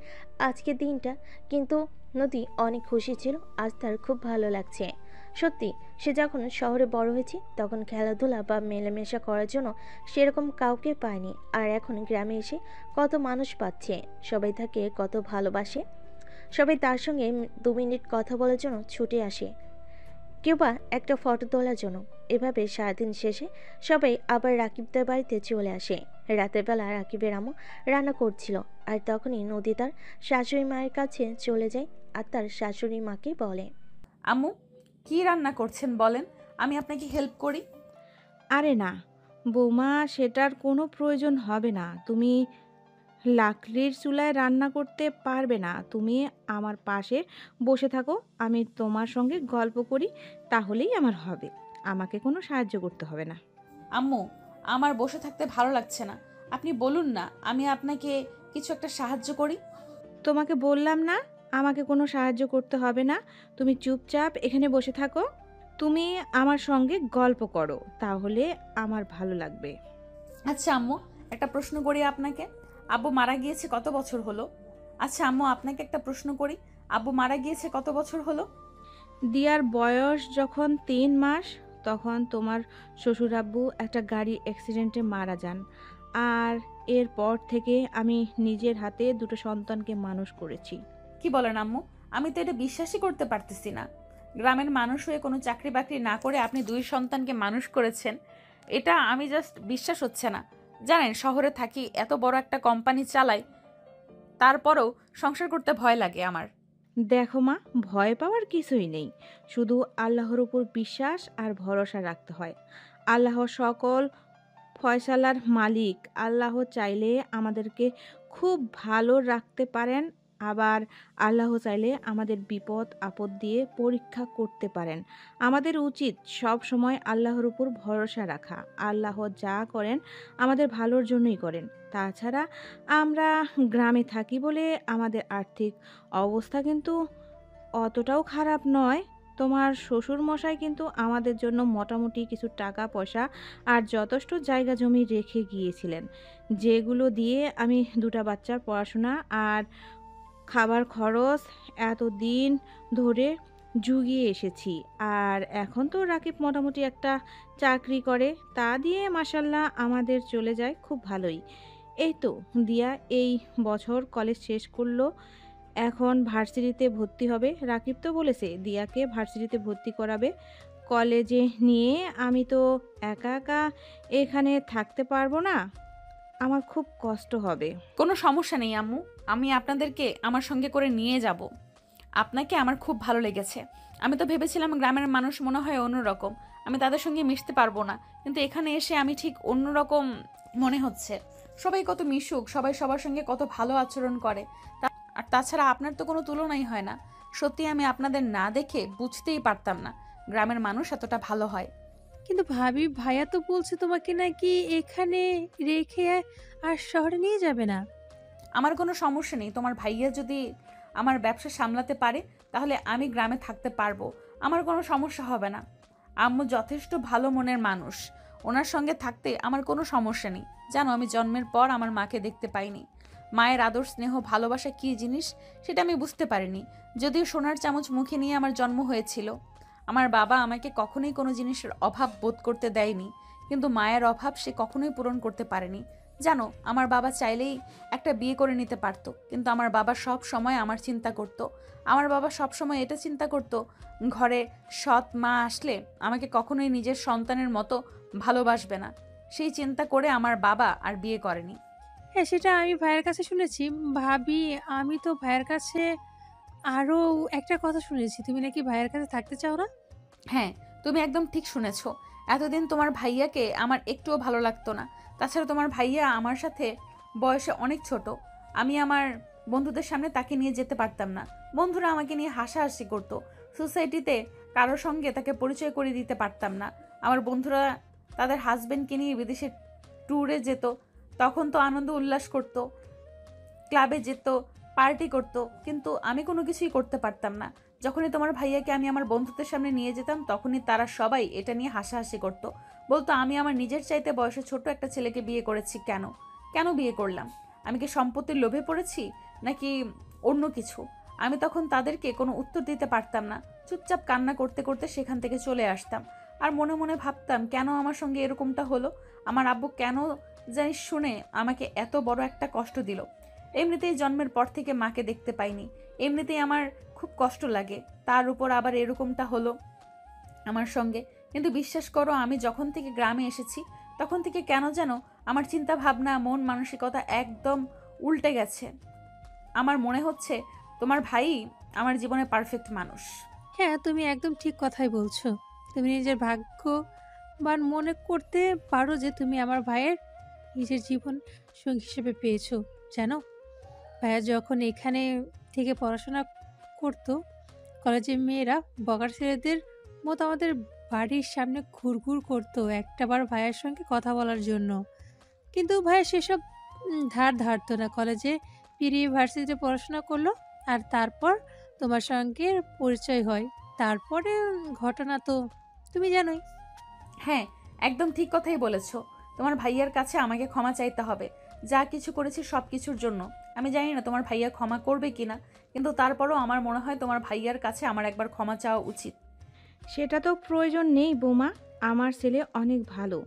আজকের দিনটা। কিন্তু নদী অনেক খুশি ছিল, আজ তার খুব ভালো লাগছে। সত্যি, সে যখন শহরে বড় হয়েছে তখন খেলাধুলা বা মেলামেশা করার জন্য সেরকম কাউকে পায়নি। আর এখন গ্রামে এসে কত মানুষ পাচ্ছে, সবাই তাকে কত ভালোবাসে। সবাই তার সঙ্গে 2 মিনিট কথা বলার জন্য ছুটে আসে, কেউ বা একটা ফটো তোলার জন্য। এভাবে সারাদিন শেষে সবাই আবার রাকিবদের বাড়িতে চলে আসে। রাতের বেলা রাকিবের আম্মু রান্না করছিল, আর তখনই নদী তার শাশুড়ি মায়ের কাছে চলে যায় আর তার শাশুড়ি মাকে বলে, আম্মু, কি রান্না করছেন বলেন, আমি আপনাকে হেল্প করি। আরে না বৌমা, সেটার কোনো প্রয়োজন হবে না। তুমি লাকড়ির চুলায় রান্না করতে পারবে না। তুমি আমার পাশে বসে থাকো, আমি তোমার সঙ্গে গল্প করি, তাহলেই আমার হবে। আমাকে কোনো সাহায্য করতে হবে না। আম্মু, আমার বসে থাকতে ভালো লাগছে না, আপনি বলুন না, আমি আপনাকে কিছু একটা সাহায্য করি। তোমাকে বললাম না আমাকে কোনো সাহায্য করতে হবে না। তুমি চুপচাপ এখানে বসে থাকো, তুমি আমার সঙ্গে গল্প করো, তাহলে আমার ভালো লাগবে। আচ্ছা আম্মু, একটা প্রশ্ন করি আপনাকে, আব্বু মারা গিয়েছে কত বছর হলো? আচ্ছা আম্মু, আপনাকে একটা প্রশ্ন করি, আব্বু মারা গিয়েছে কত বছর হলো? দিয়ার বয়স যখন 3 মাস তখন তোমার শ্বশুর আব্বু একটা গাড়ি অ্যাক্সিডেন্টে মারা যান। আর এরপর থেকে আমি নিজের হাতে 2টো সন্তানকে মানুষ করেছি। কি বলেন আম্মু, আমি তো এটা বিশ্বাসই করতে পারতেছি না। গ্রামের মানুষ হয়ে কোনো চাকরি বাকরি না করে আপনি 2 সন্তানকে মানুষ করেছেন, এটা আমি জাস্ট বিশ্বাস হচ্ছে না। জানেন, শহরে থাকি, এত বড় একটা কোম্পানি চালাই, তারপরেও সংসার করতে ভয় লাগে আমার। দেখো মা, ভয় পাওয়ার কিছুই নেই, শুধু আল্লাহর উপর বিশ্বাস আর ভরসা রাখতে হয়। আল্লাহ সকল ফয়সালার মালিক। আল্লাহ চাইলে আমাদেরকে খুব ভালো রাখতে পারেন, আবার আল্লাহ চাইলে আমাদের বিপদ আপদ দিয়ে পরীক্ষা করতে পারেন। আমাদের উচিত সব সময় আল্লাহর উপর ভরসা রাখা। আল্লাহ যা করেন আমাদের ভালোর জন্যই করেন। তাছাড়া আমরা গ্রামে থাকি বলে আমাদের আর্থিক অবস্থা কিন্তু অতটাও খারাপ নয়। তোমার শ্বশুর মশাই কিন্তু আমাদের জন্য মোটামুটি কিছু টাকা পয়সা আর যথেষ্ট জায়গা জমি রেখে গিয়েছিলেন, যেগুলো দিয়ে আমি 2টা বাচ্চার পড়াশোনা আর খাবার খরচ এতদিন ধরে জুগিয়ে এসেছি। আর এখন তো রাকিব মোটামুটি একটা চাকরি করে, তা দিয়ে মাসাল্লাহ আমাদের চলে যায় খুব ভালোই। এই তো দিয়া এই বছর কলেজ শেষ করলো, এখন ভার্সিটিতে ভর্তি হবে। রাকিব তো বলেছে দিয়াকে ভার্সিটিতে ভর্তি করাবে কলেজে নিয়ে। আমি তো একা একা এখানে থাকতে পারবো না, আমার খুব কষ্ট হবে। কোনো সমস্যা নেই আম্মু, আমি আপনাদেরকে আমার সঙ্গে করে নিয়ে যাব। আপনাকে আমার খুব ভালো লেগেছে। আমি তো ভেবেছিলাম গ্রামের মানুষ মনে হয় অন্যরকম, আমি তাদের সঙ্গে মিশতে পারবো না, কিন্তু এখানে এসে আমি ঠিক অন্যরকম মনে হচ্ছে। সবাই কত মিশুক, সবাই সবার সঙ্গে কত ভালো আচরণ করে। আর তাছাড়া আপনার তো কোনো তুলনাই হয় না। সত্যি আমি আপনাদের না দেখে বুঝতেই পারতাম না গ্রামের মানুষ এতটা ভালো হয়। কিন্তু ভাবি, ভাইয়া তো বলছে তোমাকে নাকি এখানে রেখে আর শহরে নিয়ে যাবে না। আমার কোনো সমস্যা নেই, তোমার ভাইয়া যদি আমার ব্যবসা সামলাতে পারে তাহলে আমি গ্রামে থাকতে পারবো, আমার কোনো সমস্যা হবে না। আম্মু যথেষ্ট ভালো মনের মানুষ, ওনার সঙ্গে থাকতে আমার কোনো সমস্যা নেই। জানো, আমি জন্মের পর আমার মাকে দেখতে পাইনি। মায়ের আদর স্নেহ ভালোবাসা কী জিনিস সেটা আমি বুঝতে পারিনি। যদিও সোনার চামচ মুখে নিয়ে আমার জন্ম হয়েছিল, আমার বাবা আমাকে কখনোই কোনো জিনিসের অভাব বোধ করতে দেয়নি, কিন্তু মায়ের অভাব সে কখনোই পূরণ করতে পারেনি। জানো, আমার বাবা চাইলেই একটা বিয়ে করে নিতে পারতো, কিন্তু আমার বাবা সব সময় আমার চিন্তা করতো। আমার বাবা সব সময় এটা চিন্তা করতো, ঘরে সৎ মা আসলে আমাকে কখনোই নিজের সন্তানের মতো ভালোবাসবে না। সেই চিন্তা করে আমার বাবা আর বিয়ে করেনি। হ্যাঁ, সেটা আমি ভাইয়ের কাছে শুনেছি। ভাবি, আমি তো ভাইয়ের কাছে আরো একটা কথা শুনেছি, তুমি নাকি ভাইয়ের কাছে থাকতে চাও না। হ্যাঁ, তুমি একদম ঠিক শুনেছ। এতদিন তোমার ভাইয়াকে আমার একটুও ভালো লাগতো না। তাছাড়া তোমার ভাইয়া আমার সাথে বয়সে অনেক ছোট, আমি আমার বন্ধুদের সামনে তাকে নিয়ে যেতে পারতাম না। বন্ধুরা আমাকে নিয়ে হাসাহাসি করতো। সোসাইটিতে কারোর সঙ্গে তাকে পরিচয় করে দিতে পারতাম না। আমার বন্ধুরা তাদের হাজবেন্ডকে নিয়ে বিদেশে ট্যুরে যেত, তখন তো আনন্দ উল্লাস করত, ক্লাবে যেত, পার্টি করত, কিন্তু আমি কোনো কিছুই করতে পারতাম না। যখনই তোমার ভাইয়াকে আমি আমার বন্ধুদের সামনে নিয়ে যেতাম তখনই তারা সবাই এটা নিয়ে হাসাহাসি করত, বলতো আমি আমার নিজের চাইতে বয়সে ছোট একটা ছেলেকে বিয়ে করেছি। কেন কেন বিয়ে করলাম? আমি কি সম্পত্তির লোভে পড়েছি নাকি অন্য কিছু? আমি তখন তাদেরকে কোনো উত্তর দিতে পারতাম না, চুপচাপ কান্না করতে করতে সেখান থেকে চলে আসতাম। আর মনে মনে ভাবতাম কেন আমার সঙ্গে এরকমটা হলো, আমার আব্বু কেন জানি শুনে আমাকে এত বড় একটা কষ্ট দিল। এমনিতেই জন্মের পর থেকে মাকে দেখতে পাইনি, এমনিতেই আমার খুব কষ্ট লাগে, তার উপর আবার এরকমটা হলো আমার সঙ্গে। কিন্তু বিশ্বাস করো, আমি যখন থেকে গ্রামে এসেছি তখন থেকে কেন যেন আমার চিন্তা ভাবনা, মন মানসিকতা একদম উল্টে গেছে। আমার মনে হচ্ছে তোমার ভাই আমার জীবনে পারফেক্ট মানুষ। হ্যাঁ, তুমি একদম ঠিক কথাই বলছো। তুমি নিজের ভাগ্যবান মনে করতে পারো যে তুমি আমার ভাইয়ের নিজের জীবন সঙ্গী হিসেবে পেয়েছো। জানো, ভাইয়া যখন এখানে থেকে পড়াশোনা করতো, কলেজের মেয়েরা বগার ছেলেদের মতো আমাদের বাড়ির সামনে ঘুরঘুর করতো একটাবার ভাইয়ের সঙ্গে কথা বলার জন্য। কিন্তু ভাইয়া সেসব ধার ধারতো না। কলেজে পিরি ইউনিভার্সিটিতে পড়াশোনা করলো, আর তারপর তোমার সঙ্গে পরিচয় হয়। তারপরে ঘটনা তো তুমি জানোই। হ্যাঁ, একদম ঠিক কথাই বলেছ। তোমার ভাইয়ার কাছে আমাকে ক্ষমা চাইতে হবে যা কিছু করেছি সব কিছুর জন্য। আমি জানি না তোমার ভাইয়া ক্ষমা করবে কিনা, কিন্তু তারপরও আমার মনে হয় তোমার ভাইয়ার কাছে আমার একবার ক্ষমা চাওয়া উচিত। সেটা তো প্রয়োজন নেই বৌমা। আমার ছেলে অনেক ভালো।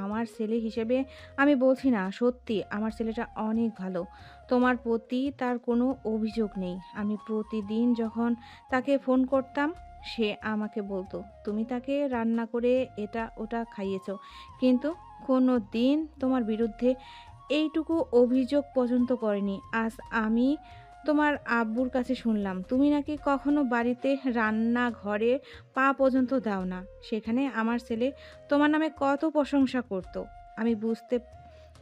আমার ছেলে হিসেবে আমি বলছি না, সত্যি আমার ছেলেটা অনেক ভালো। তোমার প্রতি তার কোনো অভিযোগ নেই। আমি প্রতিদিন যখন তাকে ফোন করতাম সে আমাকে বলতো তুমি তাকে রান্না করে এটা ওটা খাইয়েছো, কিন্তু কোনো দিন তোমার বিরুদ্ধে এইটুকু অভিযোগ পর্যন্ত করেনি। আজ আমি তোমার আব্বুর কাছে শুনলাম তুমি নাকি কখনো বাড়িতে রান্নাঘরে পা পর্যন্ত দাও না। সেখানে আমার ছেলে তোমার নামে কত প্রশংসা করত। আমি বুঝতে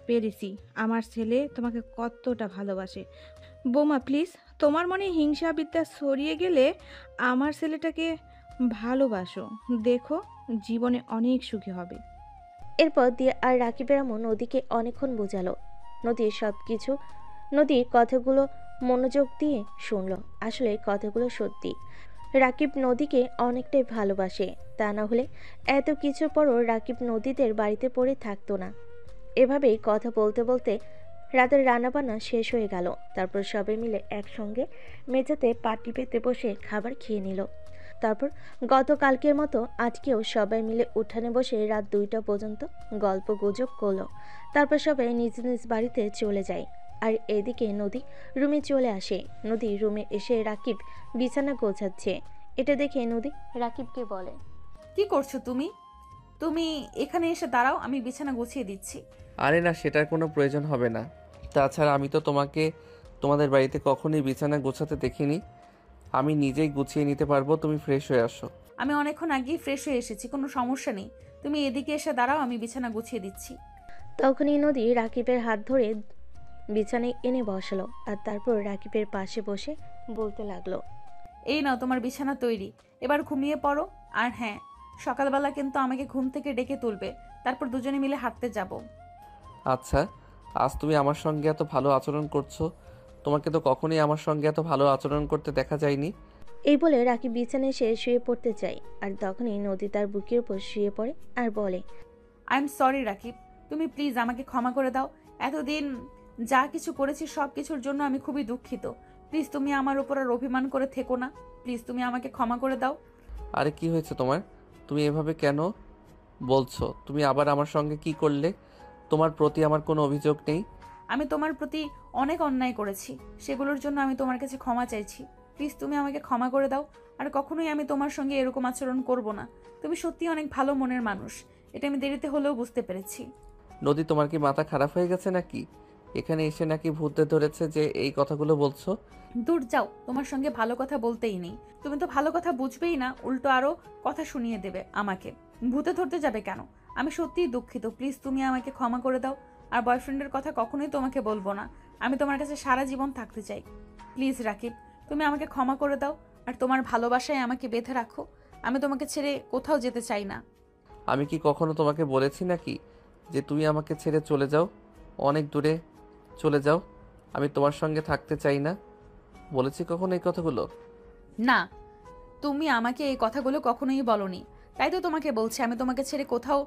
পেরেছি আমার ছেলে তোমাকে কতটা ভালোবাসে। বৌমা প্লিজ, তোমার মনে হিংসা বিদ্যা ছড়িয়ে গেলে আমার ছেলেটাকে ভালোবাসো, দেখো জীবনে অনেক সুখী হবে। এরপর দিয়া আর রাকিবের আম্মু নদীকে অনেকক্ষণ বোঝালো। নদীর কথাগুলো মনোযোগ দিয়ে শুনলো। আসলে কথাগুলো সত্যি। রাকিব নদীকে অনেকটাই ভালোবাসে, তা না হলে এত কিছুর পরও রাকিব নদীদের বাড়িতে পড়ে থাকতো না। এভাবেই কথা বলতে বলতে রাতের রান্নাবান্না শেষ হয়ে গেল। তারপর সবাই মিলে একসঙ্গে মেঝেতে পাটি পেতে বসে খাবার খেয়ে নিল। তারপর গতকালকের মতো আজকেও সবাই মিলে উঠানে বসে রাত 2টা পর্যন্ত গল্প গুজব করলো। তারপর সবাই নিজ নিজ বাড়িতে চলে যায়। আর এদিকে নদী রুমে চলে আসে। নদী রুমে এসে রাকিব বিছানা গোছাচ্ছে। এটা দেখে নদী রাকিবকে বলে, কি করছো তুমি? তুমি এখানে এসে দাঁড়াও, আমি বিছানা গুছিয়ে দিচ্ছি। আরে না, সেটার কোনো প্রয়োজন হবে না। তাছাড়া আমি তো তোমাকে তোমাদের বাড়িতে কখনোই বিছানা গোছাতে দেখিনি। আমি নিজেই গুছিয়ে নিতে পারবো, তুমি ফ্রেশ হয়ে আসো। আমি অনেকক্ষণ আগেই ফ্রেশ হয়ে এসেছি, কোনো সমস্যা নেই। তুমি এদিকে এসে দাঁড়াও, আমি বিছানা গুছিয়ে দিচ্ছি। তখনই নদী রাকিবের হাত ধরে বিছানায় এনে বসালো। আর তারপর রাকিবের পাশে বসে বলতে লাগলো, এই নাও তোমার বিছানা তৈরি, এবার ঘুমিয়ে পড়ো। আর হ্যাঁ, সকালবেলা কিন্তু আমাকে ঘুম থেকে ডেকে তুলবে, তারপর দুজনে মিলে হাঁটতে যাব। আচ্ছা, আজ তুমি আমার সঙ্গে এত ভালো আচরণ করছো। তোমাকে তো কখনোই আমার সঙ্গে এত ভালো আচরণ করতে দেখা যায়নি। এই বলে রাকিব বিছানায় এসে শুয়ে পড়তে চায়। আর তখনই নদী তার বুকের উপর শুয়ে পড়ে আর বলে, আই এম সরি রাকিব, তুমি প্লিজ আমাকে ক্ষমা করে দাও। এতদিন যা কিছু করেছি সব কিছুর জন্য আমি খুবই দুঃখিত। প্লিজ তুমি আমার উপর আর অভিমান করে থেকো না। প্লিজ তুমি আমাকে ক্ষমা করে দাও। আরে কি হয়েছে তোমার? তুমি এভাবে কেন বলছো? তুমি আবার আমার সঙ্গে কি করলে? তোমার প্রতি আমার কোনো অভিযোগ নেই। আমি তোমার প্রতি অনেক অন্যায় করেছি, সেগুলোর জন্য আমি তোমার কাছে ক্ষমা চাইছি। প্লিজ তুমি আমাকে ক্ষমা করে দাও। আর কখনোই আমি তোমার সঙ্গে এরকম আচরণ করব না। তুমি সত্যি অনেক ভালো মনের মানুষ, এটা আমি দেরিতে হলেও বুঝতে পেরেছি। নদী, তোমার কি মাথা খারাপ হয়ে গেছে নাকি? এখানে এসে নাকি ভূতে ধরেছে যে এই কথাগুলো বলছো? দূর যাও, তোমার সঙ্গে ভালো কথা বলতেই নেই। তুমি তো ভালো কথা বুঝবেই না, উল্টো আরো কথা শুনিয়ে দেবে আমাকে। ভূতে ধরতে যাবে কেন? আমি সত্যিই দুঃখিত, প্লিজ তুমি আমাকে ক্ষমা করে দাও। আর বয়ফ্রেন্ডের কথা কখনোই তোমাকে বলবো না। আমি তোমার কাছে সারা জীবন থাকতে চাই। প্লিজ রাকিব, তুমি আমাকে ক্ষমা করে দাও। আর তোমার ভালোবাসায় আমাকে বেঁধে রাখো। আমি তোমাকে ছেড়ে কোথাও যেতে চাই না। আমি কি কখনো তোমাকে বলেছি নাকি যে তুমি আমাকে ছেড়ে চলে যাও? অনেক দূরে চলে যাও, আমি তোমার সঙ্গে থাকতে চাই না। বলেছি কখনো এই কথাগুলো? না, তুমি আমাকে এই কথাগুলো কখনোই বলনি, তাই তো তোমাকে বলছি আমি তোমাকে ছেড়ে কোথাও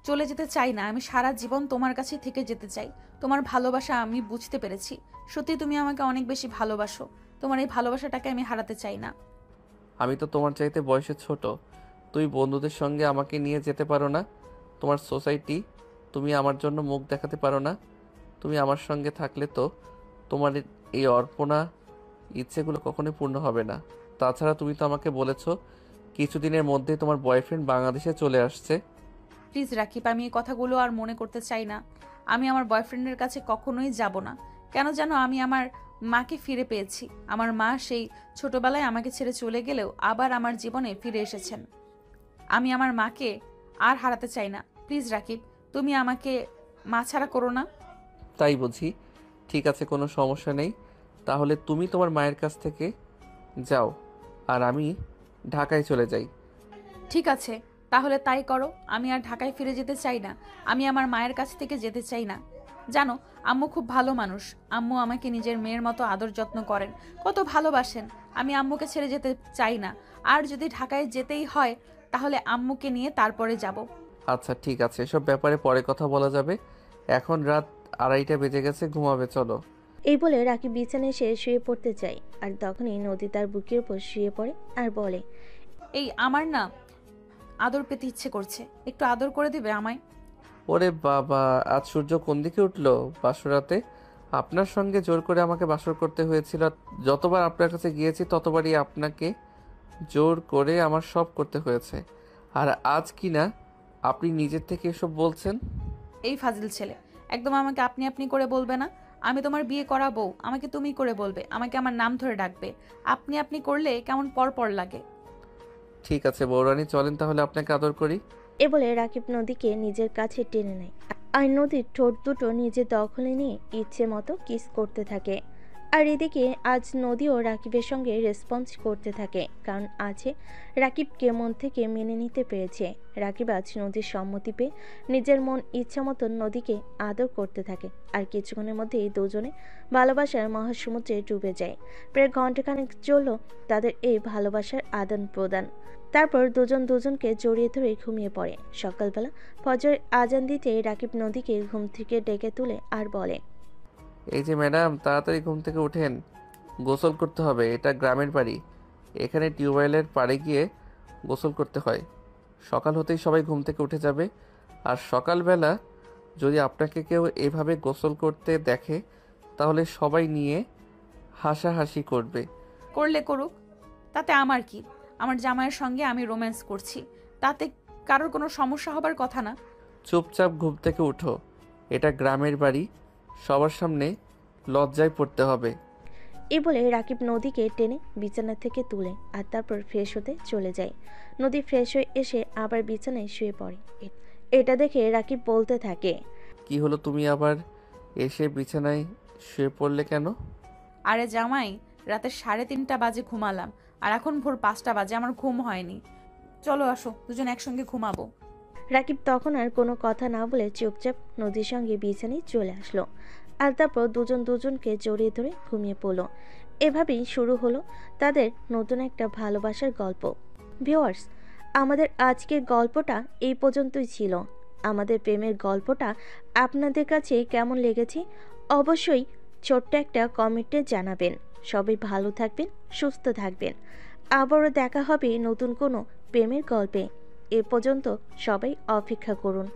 চলে যেতে চাই না। আমি সারা জীবন তোমার কাছে থেকে যেতে চাই। তোমার ভালোবাসা আমি বুঝতে পেরেছি। সত্যি তুমি আমাকে অনেক বেশি ভালোবাসো। তোমার এই ভালোবাসাটাকে আমি হারাতে চাই না। আমি তো তোমার চাইতে বয়সে ছোট। তুই বন্ধুদের সঙ্গে আমাকে নিয়ে যেতে পারো না? তোমার সোসাইটি, তুমি আমার জন্য মুখ দেখাতে পারো না? তুমি আমার সঙ্গে থাকলে তো তোমার এই অর্পণা ইচ্ছেগুলো কখনোই পূর্ণ হবে না। তাছাড়া তুমি তো আমাকে বলেছো কিছুদিনের মধ্যে তোমার বয়ফ্রেন্ড বাংলাদেশে চলে আসছে। প্লিজ রাকিব, আমি এই কথাগুলো আর মনে করতে চাই না। আমি আমার বয়ফ্রেন্ডের কাছে কখনোই যাব না। কেন জানো, আমি আমার মাকে ফিরে পেয়েছি। আমার মা সেই ছোটবেলায় আমাকে ছেড়ে চলে গেলেও আবার আমার জীবনে ফিরে এসেছেন। আমি আমার মাকে আর হারাতে চাই না। প্লিজ রাকিব, তুমি আমাকে মা ছাড়া করো না। তাই বুঝি? ঠিক আছে, কোনো সমস্যা নেই। তাহলে তুমি তোমার মায়ের কাছ থেকে যাও আর আমি ঢাকায় চলে যাই। ঠিক আছে, তাহলে তাই করো। আমি আর ঢাকায় ফিরে যেতে চাই না। আমি আমার মায়ের কাছ থেকে যেতে চাই না। জানো, আম্মু খুব ভালো মানুষ। আম্মু আমাকে নিজের মেয়ের মতো আদর যত্ন করেন, কত ভালোবাসেন। আমি আম্মুকে ছেড়ে যেতে চাই না। আর যদি ঢাকায় যেতেই হয় তাহলে আম্মুকে নিয়ে তারপরে যাব। আচ্ছা ঠিক আছে, এসব ব্যাপারে পরে কথা বলা যাবে। এখন রাত 2:30 বেজে গেছে, ঘুমাবে চলো। এই বলে রাকিব বিছানায় এসে শুয়ে পড়তে চায়, আর তখনই নদী তার বুকের উপর শুয়ে পড়ে আর বলে, এই আমার না আদর পেতে ইচ্ছে করছে, একটু আদর করে দিবে আমায়? ওরে বাবা, আজ সূর্য কোন দিকে উঠলো? বাসরাতে আপনার সঙ্গে জোর করে আমাকে বাসর করতে হয়েছিল। যতবার আপনার কাছে গিয়েছি ততবারই আপনাকে জোর করে আমার সব করতে হয়েছে। আর আজ কি না আপনি নিজের থেকে এসব বলছেন? এই ফাজিল ছেলে, একদম আমাকে আপনি আপনি করে বলবে না। আমি তোমার বিয়ে করা বউ, আমাকে তুমি করে বলবে। আমাকে আমার নাম ধরে ডাকবে। আপনি আপনি করলে কেমন পর পর লাগে। ঠিক আছে বৌরানী, চলেন তাহলে আপনাকে আদর করি। এ বলে রাকিব নদীকে নিজের কাছে টেনে নেয়, আর নদীর ঠোঁট দুটো নিজের দখলে নিয়ে ইচ্ছে মতো কিস করতে থাকে। আর এদিকে আজ নদীও রাকিবের সঙ্গে রেসপন্স করতে থাকে, কারণ আছে রাকিবকে মন থেকে মেনে নিতে পেরেছে। রাকিব আজ নদীর সম্মতি পেয়ে নিজের মন ইচ্ছা মতন নদীকে আদর করতে থাকে। আর কিছুক্ষণের মধ্যেই দুজনে ভালোবাসার মহাসমুদ্রে ডুবে যায়। প্রায় ঘন্টাখানেক চলল তাদের এই ভালোবাসার আদান প্রদান। তারপর দুজন দুজনকে জড়িয়ে ধরে ঘুমিয়ে পড়ে। সকালবেলা ফজরের আজান দিতে রাকিব নদীকে ঘুম থেকে ডেকে তুলে আর বলে, এই যে ম্যাডাম, তাড়াতাড়ি ঘুম থেকে উঠেন, গোসল করতে হবে। এটা গ্রামের বাড়ি, এখানে টিউবওয়েলের পাড়ে গিয়ে গোসল করতে হয়। সকাল হতেই সবাই ঘুম থেকে উঠে যাবে। আর সকালবেলা যদি আপনাকে কেউ এভাবে গোসল করতে দেখে তাহলে সবাই নিয়ে হাসাহাসি করবে। করলে করুক, তাতে আমার কি? আমার জামাইয়ের সঙ্গে আমি রোম্যান্স করছি, তাতে কারোর কোনো সমস্যা হবার কথা না। চুপচাপ ঘুম থেকে উঠো, এটা গ্রামের বাড়ি, সবার সামনে লজ্জায় পড়তে হবে। এই বলে রাকিব নদীকে টেনে বিছানা থেকে তুলে আর তারপর ফ্রেশ হতে চলে যায়। নদী ফ্রেশ হয়ে এসে আবার বিছানায় শুয়ে পড়ে। এটা দেখে রাকিব বলতে থাকে, কি হলো, তুমি আবার এসে বিছানায় শুয়ে পড়লে কেন? আরে জামাই, রাতে 3:30 বাজে ঘুমালাম, আর এখন ভোর 5টা বাজে, আমার ঘুম হয়নি। চলো আসো, দুজন একসঙ্গে ঘুমাবো। রাকিব তখন আর কোনো কথা না বলে চুপচাপ নদীর সঙ্গে বিছানায় চলে আসলো। আর তারপর দুজন দুজনকে জড়িয়ে ধরে ঘুমিয়ে পড়ল। এভাবেই শুরু হলো তাদের নতুন একটা ভালোবাসার গল্প। ভিউয়ার্স, আমাদের আজকের গল্পটা এই পর্যন্তই ছিল। আমাদের প্রেমের গল্পটা আপনাদের কাছে কেমন লেগেছে অবশ্যই ছোট্ট একটা কমেন্টে জানাবেন। সবাই ভালো থাকবেন, সুস্থ থাকবেন। আবারও দেখা হবে নতুন কোনো প্রেমের গল্পে। এ পর্যন্ত সবাই অপেক্ষা করুন।